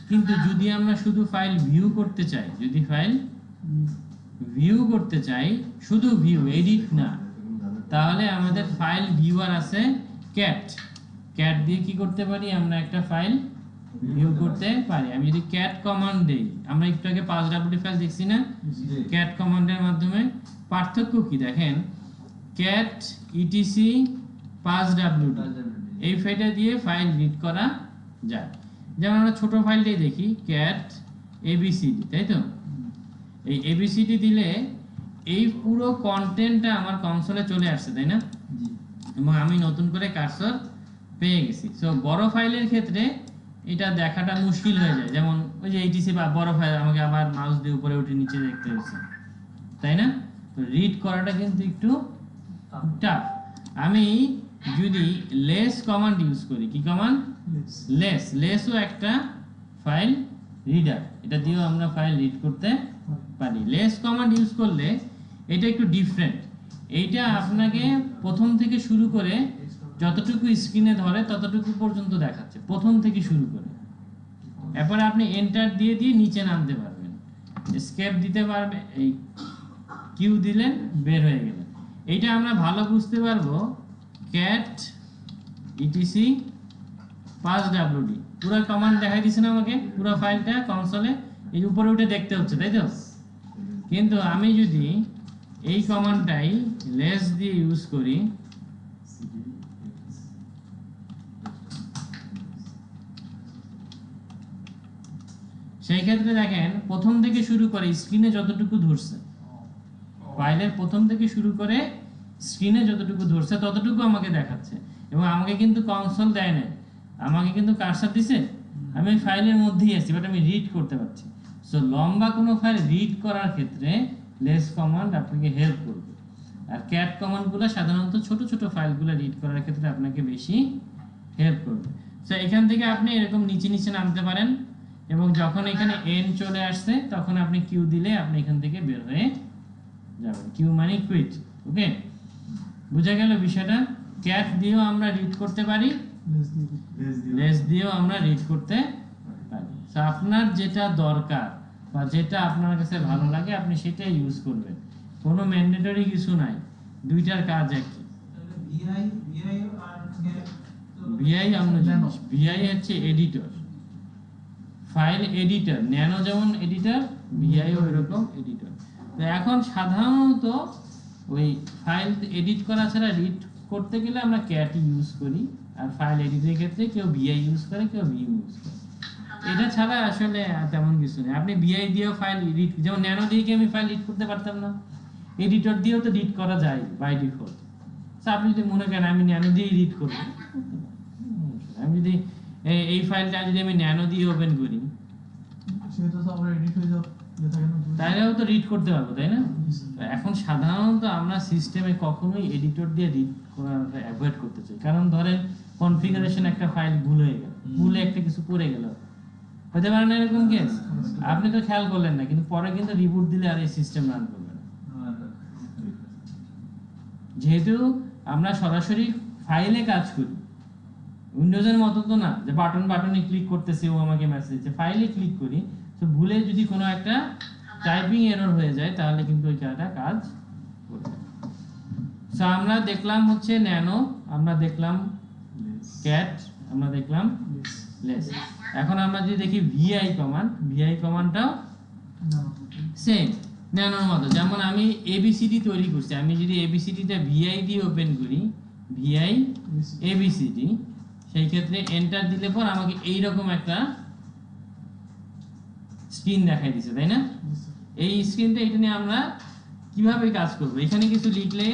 কিন্তু যদি আমরা শুধু ফাইল ভিউ করতে চাই, যদি ফাইল ভিউ করতে চাই, শুধু ভিউ, এডিট না, তাহলে আমাদের ফাইল ভিউয়ার আছে ক্যাট। ক্যাট দিয়ে কি করতে পারি, আমরা একটা ফাইল ভিউ করতে পারি। আমি যদি ক্যাট কমান্ড দেই, আমরা একটু আগে 5WD ফাইল দেখছি না, ক্যাট কমান্ডের মাধ্যমে পার্থক্য কি দেখেন, ক্যাট ইটিসি 5WD এই ফাইলটা দিয়ে ফাইল রিড করা যায়। যেমন আমরা ছোট ফাইলটাই দেখি, ক্যাট এবিসিডি, তাই তো? এই এবিসিডি দিলে এই পুরো কন্টেন্টটা আমার কনসোলে চলে আসছে, তাই না? এবং আমি নতুন করে কার্সর পেয়ে গেছি। সো বড় ফাইলের ক্ষেত্রে এটা দেখাটা মুশকিল হয়ে যায়, যেমন ওই যে এইটিসি বা বড় ফাইল আমাকে আবার মাউস দিয়ে উপরে উঠে নিচে দেখতে হচ্ছে, তাই না? তো রিড করাটা কিন্তু একটু টাফ। আমি যদি লেস কমান্ড ইউজ করি, কি কমান্ড? লেসও একটা ফাইল রিডার, এটা দিয়েও আমরা ফাইল রিড করতে পারি। লেস কমান্ড ইউজ করলে এটা একটু ডিফারেন্ট, এইটা আপনাকে প্রথম থেকে শুরু করে যতটুকু স্ক্রিনে ধরে ততটুকু পর্যন্ত দেখাচ্ছে, প্রথম থেকে শুরু করে। এরপরে আপনি এন্টার দিয়ে দিয়ে নিচে নামতে পারবেন, এসকেপ দিতে পারবেন, এই কিউ দিলেন, বের হয়ে গেল। এইটা আমরা ভালো বুঝতে পারবো ক্যাট ইটিসি 5WD পুরো কমান্ড দেখাই দিছে না আমাকে, পুরো ফাইলটা কনসোলে এই উপরে উঠে দেখতে হচ্ছে, তাই তো? কিন্তু আমি যদি এই কমান্ডটাই লেস দিয়ে ইউজ করি, সেই ক্ষেত্রে দেখেন প্রথম থেকে শুরু করে স্ক্রিনে যতটুকু ধরছে, ফাইলের প্রথম থেকে শুরু করে স্ক্রিনে যতটুকু ধরছে ততটুকু আমাকে দেখাচ্ছে, এবং আমাকে কিন্তু কনসোল দেয় না, আমাকে কিন্তু কার্সার দিছে, আমি ওই ফাইলের মধ্যেই আছি, বাট আমি রিড করতে পারছি। সো লম্বা কোনো ফাইল রিড করার ক্ষেত্রে লেস কমান্ড আপনাকে হেল্প করবে, আর ক্যাট কমান্ডগুলো সাধারণত ছোট ছোট ফাইলগুলো রিড করার ক্ষেত্রে আপনাকে বেশি হেল্প করবে। সো এখান থেকে আপনি এরকম নিচে নিচে নামতে পারেন, এবং যখন এখানে এন চলে আসছে তখন আপনি কিউ দিলে আপনি এখান থেকে বের হয়ে যাবেন। কিউ মানে কুইট। ওকে, বুঝা গেল বিষয়টা? ক্যাট দিয়েও আমরা রিড করতে পারি, লেস দিয়েও আমরা রিড করতে পারি। সো আপনার যেটা দরকার বা যেটা আপনার কাছে ভালো লাগে আপনি সেটাই ইউজ করবেন, কোনো ম্যান্ডেটরি কিছু নাই, দুইটার কাজ একই। তাহলে ভিআই আর ক্যাট ভিআই আমরা জানি, ভিআই হচ্ছে এডিটর, ফাইল এডিটর। ন্যানো যেমন এডিটর, ভিআইও এরকম এডিটর। তো এখন সাধারণত ওই ফাইল এডিট করা ছাড়া রিড করতে গেলে আমরা ক্যাট ইউজ করি, আর ফাইল এডিটের ক্ষেত্রে কেউ ভিআই ইউজ করে, কেউ ভিএম ইউজ করে। এটা ছাড়া আসলে তেমন কিছু নেই। আপনি ভিআই দিয়েও ফাইল রিড, যেমন ন্যানো দিয়ে কি আমি ফাইল রিড করতে পারতাম না? এডিটর দিয়েও তো রিড করা যায় বাই ডিফল্ট। আপনি যদি মনে করেন আমি ন্যানো দিয়েই রিড করবো, আমি যদি এই ফাইলটা যদি আমি ন্যানো দিয়ে ওপেন করি সেটা তো আবার এডিট হয়ে যাবে থাকে না, তাহলেও তো রিড করতে পারবো, তাই না? তো এখন সাধারণত আমরা সিস্টেমে কখনোই এডিটর দিয়ে রিড করাটা অ্যাভয়েড করতে চাই। কারণ ধরেন কনফিগারেশন একটা ফাইল ভুল হয়ে গেল, ভুলে একটা কিছু পড়ে গেল, হতে পারে না এরকম কেস? আপনি তো খেয়াল করলেন না, কিন্তু পরে কিন্তু রিবুট দিলে আর এই সিস্টেম রান করবে না। যেহেতু আমরা সরাসরি ফাইলে কাজ করি, উইন্ডোজের মতো তো না যে বাটনে ক্লিক করতেছি ও আমাকে মেসেজ দিচ্ছে, ফাইলে ক্লিক করি। তো ভুলে যদি কোনো একটা টাইপিং এরর হয়ে যায় তাহলে কিন্তু ওই কাজটা কাজ করবে। সো আমরা দেখলাম হচ্ছে ন্যানো, আমরা দেখলাম ক্যাট, আমরা দেখলাম লেস। এখন আমরা যদি দেখি ভিআই কমান্ডটাও সেম ন্যানোর মতো। যেমন আমি এবিসিডি তৈরি করছি, আমি যদি এবিসিডিটা ভিআই দিয়ে ওপেন করি, ভিআই এবিসিডি, সেই ক্ষেত্রে এন্টার দিলে পর আমাকে এইরকম একটা স্ক্রিন দেখাই দিছে, তাই না? এই স্ক্রিনটা, এটা নিয়ে আমরা কিভাবে কাজ করব? এখানে কিছু লিখলে,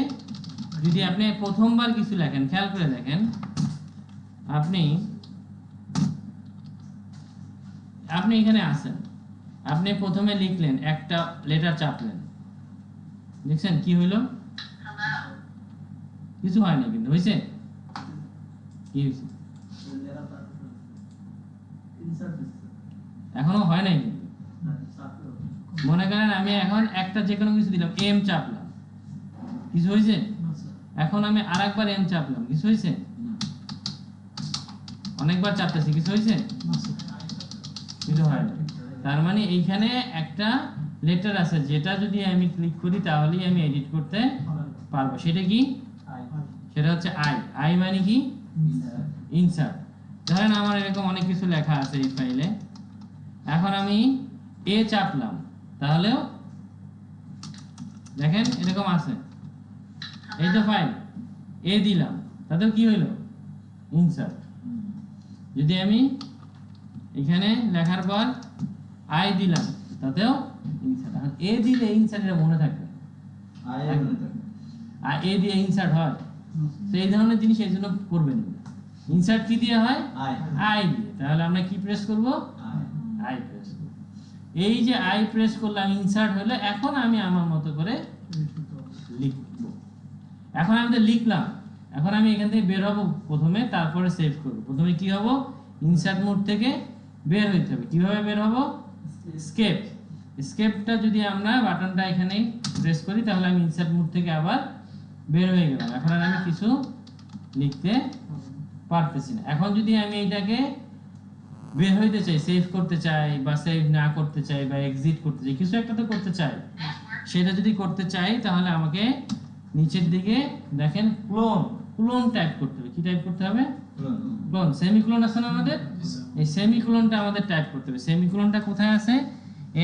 যদি আপনি প্রথমবার কিছু লেখেন, খেয়াল করে দেখেন, আপনি এখানে আসেন, আপনি প্রথমে লিখলেন, একটা লেটার চাপলেন, দেখছেন কি হইলো? কিছু হয়নি, কিন্তু হয়েছে কি হয়েছে? এখনো হয় নাই। কিন্তু মনে করেন আমি এখন একটা যে কোনো কিছু দিলাম, এম চাপলাম, কিছু হয়েছে? এখন আমি আরেকবার এম চাপলাম, কিছু হয়েছে? অনেকবার চাপতেছি, কিছু হয়েছে? কিছু হয় না। তার মানে এইখানে একটা লেটার আছে যেটা যদি আমি ক্লিক করি তাহলেই আমি এডিট করতে পারবো। সেটা কি? সেটা হচ্ছে আই মানে কি? ইনসার্ট। ধরেন আমার এরকম অনেক কিছু লেখা আছে এই ফাইলে, এখন আমি এ চাপলাম, তাহলেও দেখেন এরকম আছে, এই তো ফাইল, এ দিলাম, তাতেও কি হইলো? ইনসার্ট। যদি আমি এখানে লেখার পর আই দিলাম, তাতেও ইনসার্ট। এ দিলে ইনসার্টের মনে থাকবে, আর এ দিয়ে ইনসার্ট হয়, তো এই ধরনের জিনিস এই জন্য করবেন। ইনসার্ট কি দিয়ে হয়? আই দিয়ে। তাহলে আমরা কি প্রেস করব? আই প্রেস করব। এই যে আই প্রেস করলাম, ইনসার্ট হলো। এখন আমি আমার মতো করে লিখব। এখন আমি তো লিখলাম, এখন আমি এখান থেকে বের হব প্রথমে, তারপরে সেভ করব। প্রথমে কি হব? ইনসার্ট মোড থেকে বের হইতে হবে। কিভাবে বের হব? স্কেপ। স্কেপটা যদি আমরা বাটনটা এখানে প্রেস করি তাহলে আমি ইনসার্ট মোড থেকে আবার বের হয়ে গেলাম। এখন আর আমি কিছু লিখতে পারতেছি না। এখন যদি আমি এটাকে বের হইতে চাই, সেভ করতে চাই, বা সেভ না করতে চাই, বা এক্সিট করতে চাই, কিছু একটা তো করতে চাই, সেটা যদি করতে চাই তাহলে আমাকে নিচের দিকে দেখেন ক্লোন টাইপ করতে হবে। কি টাইপ করতে হবে? ক্লোন। সেমিকোলন আছে না আমাদের? এই সেমিকোলনটা আমাদের টাইপ করতে হবে। সেমিকোলনটা কোথায় আছে?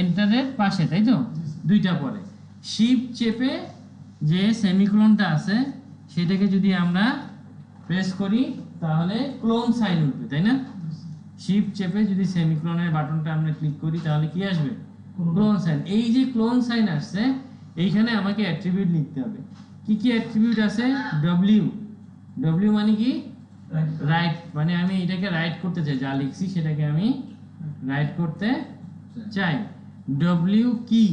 এন্টারের পাশে, তাই তো? দুইটা পরে শিফট চেপে যে সেমিকোলনটা আছে সেটাকে যদি আমরা প্রেস করি তাহলে ক্লোন সাইন উঠবে, তাই না? শিফট চেপে যদি সেমিকোলনের বাটনটা আমরা ক্লিক করি তাহলে কি আসবে? Colon sign. এই যে ক্লোন সাইন আসছে, এইখানে আমাকে অ্যাট্রিবিউট লিখতে হবে। কি কি অ্যাট্রিবিউট আছে? ডব্লিউ মানে কি? রাইট, মানে আমি এটাকে রাইট করতে চাই, যা লিখছি সেটাকে আমি রাইট করতে চাই। ডব্লিউ কি?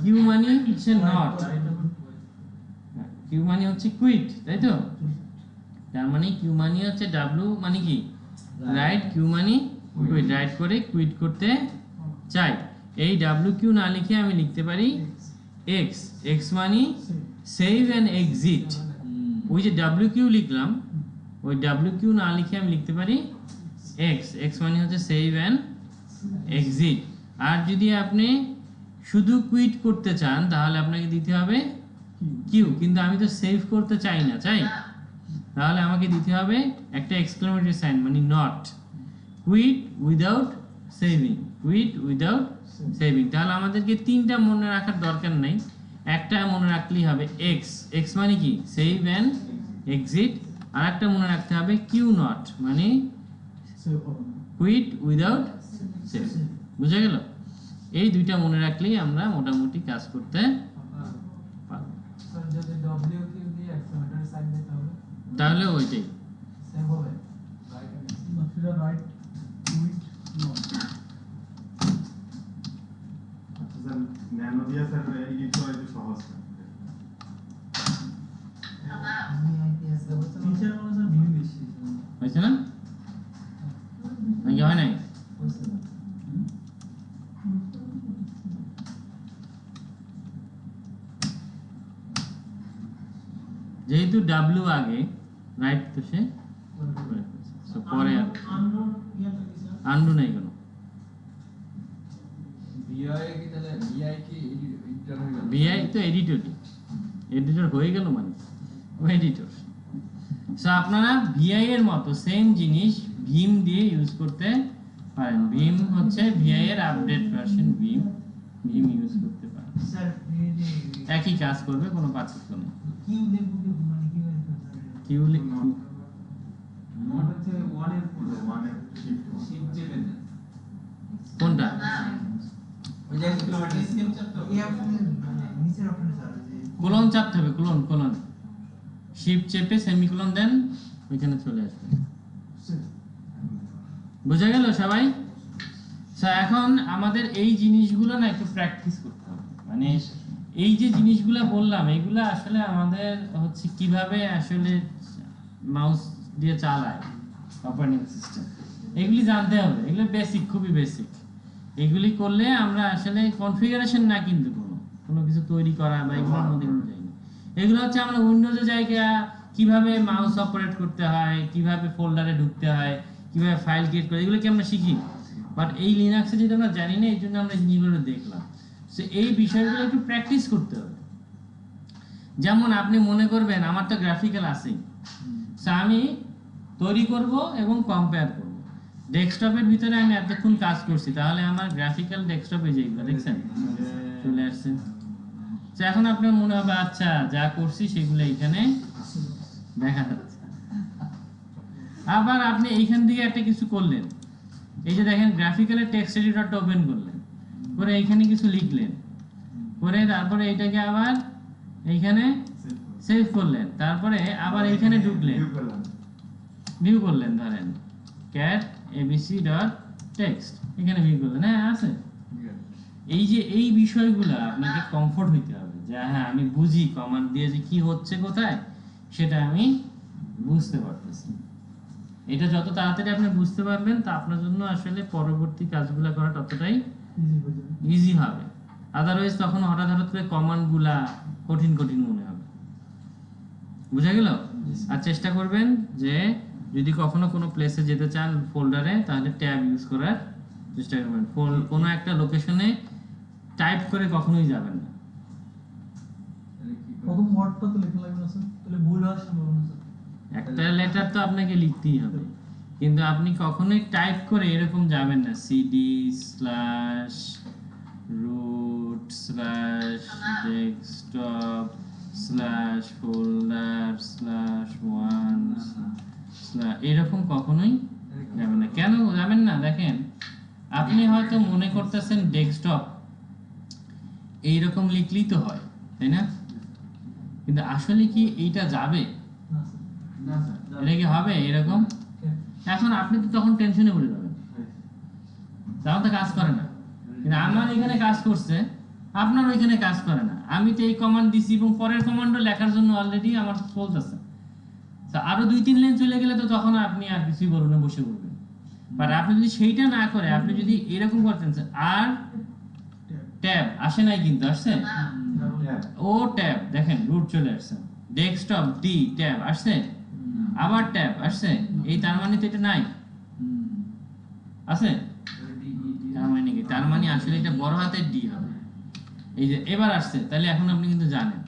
কিউ মানে হচ্ছে নট, কিউ মানে হচ্ছে কুইট, তাই তো? তার মানে কিউ মানে হচ্ছে ডাব্লিউ মানে কি? রাইট, কিউ মানে কুইট রাইট করে কুইট করতে চাই, এই ডাব্লিউ কিউ না লিখে আমি লিখতে পারি এক্স, এক্স মানে সেভ অ্যান্ড এক্সিট। ওই যে ডাব্লিউ কিউ লিখলাম, ওই ডাব্লিউ কিউ না লিখে আমি লিখতে পারি এক্স, এক্স মানে হচ্ছে সেভ অ্যান্ড এক্সিট। আর যদি আপনি শুধু কুইট করতে চান তাহলে আপনাকে দিতে হবে কিউ, কিন্তু আমি তো সেভ করতে চাই না, চাই, তাহলে আমাকে দিতে হবে একটা এক্সক্লেমেটরি সাইন মানে not, quit without saving, quit without saving. তাহলে আমাদেরকে তিনটা মনে রাখার দরকার নাই, একটা মনে রাখলেই হবে এক্স, এক্স মানে কি সেভ অ্যান্ড এক্সিট, আর একটা মনে রাখতে হবে কিউ নট মানে সেভ হবে না। Quit without save. বুঝা গেল? এই দুইটা মনে রাখলেই আমরা মোটামুটি কাজ করতে পারবো। স্যার যদি ডব্লিউ কিউ দিয়ে এক্সক্লেমেটরি সাইন দিতে হবে তাহলে ওইটাই সেভ হবে রাইট। না, সেটা রাইট কুইট নট। আচ্ছা স্যার, ন্যানো দিয়ে স্যার এডিট করা একটু সহজ স্যার। নিচের মনে স্যার ভিউ বেশি হয়েছে না? নাকি হয় নাই? হয়েছে না। যেহেতু ডাব্লিউ আগে রাইট, তো সে So, পরে আননোন ইয়াটা কি স্যার? আন্ডু নাই কেন? ভিআই তো এডিটর, এডিটর হয়ে গেল মানে ও এডিটর। সো আপনারা ভিআই এর মতো সেম জিনিস ভিম দিয়ে ইউজ করতে পারেন। ভিম হচ্ছে ভিআই এর আপডেট ভার্সন, ভিম ভিম ইউজ করতে পারেন, স্যার এই যে একই কাজ করবে, কোনো পার্থক্য নেই। কিউ দেখবো কি মানে কি হয় কিউ নোট হচ্ছে 1 এর পুরো ওয়ানের শিফট শিফট চেপে দেন। কোনটা? ওই যে এক্সক্লেমেটরি স্কেল চাপতে হবে। এই অপশনে মানে নিচের অপশনে স্যার যে কোলন চাপতে হবে, কোলন কোলন শিফট চেপে সেমিকোলন দেন, ওইখানে চলে আসবে। বুঝা গেল সবাই? এখন আমাদের এই জিনিসগুলো না একটু প্র্যাকটিস করতে হবে, মানে এই যে জিনিসগুলো বললাম এগুলা আসলে আমাদের হচ্ছে কিভাবে আসলে মাউস দিয়ে চালায় অপারেটিং সিস্টেম, এগুলি জানতে হবে। এগুলো বেসিক, খুবই বেসিক। এগুলি করলে আমরা আসলে কনফিগারেশন না, কিন্তু কোনো কিছু তৈরি করা বা এগুলোর মধ্যে কিন্তু যাই না। এগুলো হচ্ছে আমরা উইন্ডোজের জায়গায় কিভাবে মাউস অপারেট করতে হয়, কিভাবে ফোল্ডারে ঢুকতে হয়, কিভাবে ফাইল ক্রিয়েট করে, এগুলো কি আমরা শিখি। বাট এই লিনাক্সে যেটা আমরা জানি না, এই জন্য আমরা এই জিনিসগুলো দেখলাম। সো এই বিষয়গুলো একটু প্র্যাকটিস করতে হবে। যেমন আপনি মনে করবেন আমার তো গ্রাফিক্যাল আছেই, সো আমি তৈরি করব এবং কম্পেয়ার করব। ডেস্কটপের ভিতরে আমি এতক্ষণ কাজ করছি, তাহলে আমার গ্রাফিক্যাল ডেস্কটপে যেগুলো দেখছেন চলে আসছে। তো এখন আপনার মনে হবে আচ্ছা যা করছি সেগুলো এখানে দেখা যাচ্ছে। আবার আপনি এইখান থেকে একটা কিছু করলেন, এই যে দেখেন গ্রাফিক্যালের টেক্সট এডিটরটা ওপেন করলেন, করে এইখানে কিছু লিখলেন, করে তারপরে এটাকে আবার এইখানে সেভ করলেন, তারপরে আবার এইখানে ঢুকলেন, ভিউ করলেন, ধরেন cat abc.text, এখানে ভিউ করলেন, হ্যাঁ আছে। এই যে এই বিষয়গুলো আপনাকে কমফোর্ট হইতে হবে, যে হ্যাঁ আমি বুঝি কমান্ড দিয়ে যে কি হচ্ছে কোথায়, সেটা আমি বুঝতে পারতেছি। এটা যত তাড়াতাড়ি আপনি বুঝতে পারবেন তা আপনার জন্য আসলে পরবর্তী কাজগুলো করা ততটাই ইজি হয়ে যাবে। ইজি হবে। আদারওয়াইজ তখন হঠাৎ হঠাৎ করে কমান্ডগুলা কঠিন কঠিন মনে হবে। বুঝা গেল? আর চেষ্টা করবেন যে যদি কখনো কোনো প্লেসে যেতে চান ফোল্ডারে, তাহলে ট্যাব ইউজ করার চেষ্টা করবেন। কোনো একটা লোকেশনে টাইপ করে কখনোই যাবেন না। প্রথম ওয়ার্ডটা তো লেখা লাগবে না স্যার? তাহলে ভুল হওয়ার সম্ভাবনা স্যার। একটা লেটার তো আপনাকে লিখতেই হবে, কিন্তু আপনি কখনোই টাইপ করে এরকম যাবেন না cd/root/desktop/folder/1/ এরকম কখনোই যাবেন না। কেন যাবেন না? দেখেন আপনি হয়তো মনে করতেছেন ডেস্কটপ এইরকম লিখলেই তো হয়, তাই না? কিন্তু আসলে কি এইটা যাবে? না স্যার। এটা কি হবে এরকম? এখন আপনি তো তখন টেনশনে পড়ে যাবেন, তখন তো কাজ করে না। কিন্তু আমার এখানে কাজ করছে, আপনার ওইখানে কাজ করে না। আমি তো এই কমান্ড দিছি এবং পরের কমান্ডও লেখার জন্য অলরেডি আমার চলতেছে। আরো 2-3 লাইন চলে গেলে তো তখন আপনি আর কিছুই বলবেন না, বসে পড়বেন। বাট আপনি যদি সেইটা না করে আপনি যদি এরকম করতেন আর ট্যাব আসে নাই, কিন্তু আসছে ও ট্যাব, দেখেন রুট চলে আসছে, ডেস্কটপ ডি ট্যাব আসছে, আবার ট্যাব আসছে, এই তার মানে তো এটা নাই, আছে তার মানে কি, তার মানে আসলে এটা বড় হাতের ডি হবে। এই যে এবার আসছে, তাহলে এখন আপনি কিন্তু জানেন,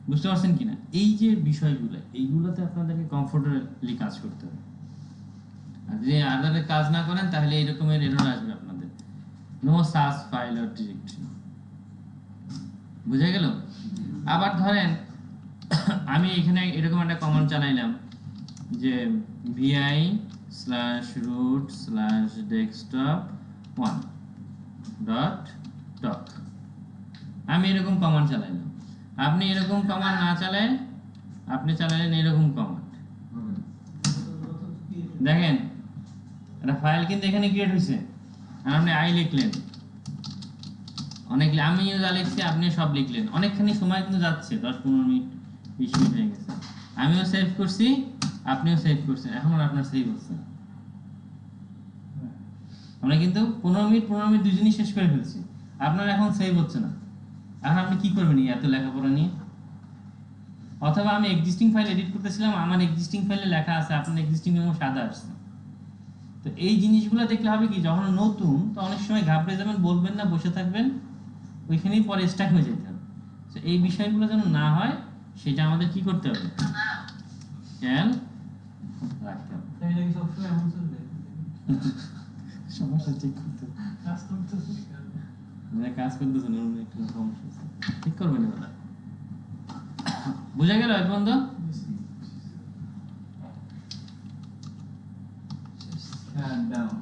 বুঝতে পারছেন কিনা? এই যে বিষয়গুলো, এইগুলোতে আপনাদেরকে কমফোর্টেবলি কাজ করতে হবে। আর যদি আদারে কাজ না করেন তাহলে এরকমের এরর আসবে আপনাদের, নো সাস ফাইল অর ডিরেক্টরি। বুঝা গেল? আবার ধরেন আমি এখানে এরকম একটা কমান্ড চালাইলাম যে vi/root/desktop1.doc, আমি এরকম কমান্ড চালাইলাম। আপনি এরকম কমান্ড না চালায় আপনি চালালেন এরকম কমান্ড, দেখেন একটা ফাইল কিন্তু এখানে ক্রিয়েট হয়েছে, আর আপনি আই লিখলেন, অনেক আমিও যা লিখছি আপনি সব লিখলেন, অনেকখানি সময় কিন্তু যাচ্ছে, 10-15 মিনিট 20 মিনিট হয়ে গেছে, আমিও সেভ করছি আপনিও সেভ করছেন, এখন আর আপনার সেভ হচ্ছে না। আমরা কিন্তু 15 মিনিট দুজনই শেষ করে ফেলছি, আপনার এখন সেভ হচ্ছে না। এখন আপনি কি করবেন এত লেখাপড়া নিয়ে? অথবা আমি এক্সিস্টিং ফাইল এডিট করতেছিলাম, আমার এক্সিস্টিং ফাইলে লেখা আছে, আপনার এক্সিস্টিং মেমো সাদা আসছে। তো এই জিনিসগুলো দেখলে হবে কি, যখন নতুন তো অনেক সময় ঘাবড়ে যাবেন, বলবেন না, বসে থাকবেন, ওইখানেই পরে স্টাক হয়ে যেতে হবে। তো এই বিষয়গুলো যেন না হয় সেটা আমাদের কি করতে হবে, খেয়াল রাখতে হবে। তাই নাকি সবসময় এমন চলবে? সমস্যা ঠিক করতে হবে, কাজ করতেছি মানে কাজ করতেছেন একটু সমস্যা আছে, ঠিক করবেন এবার। বুঝা গেল এক বন্ধু? down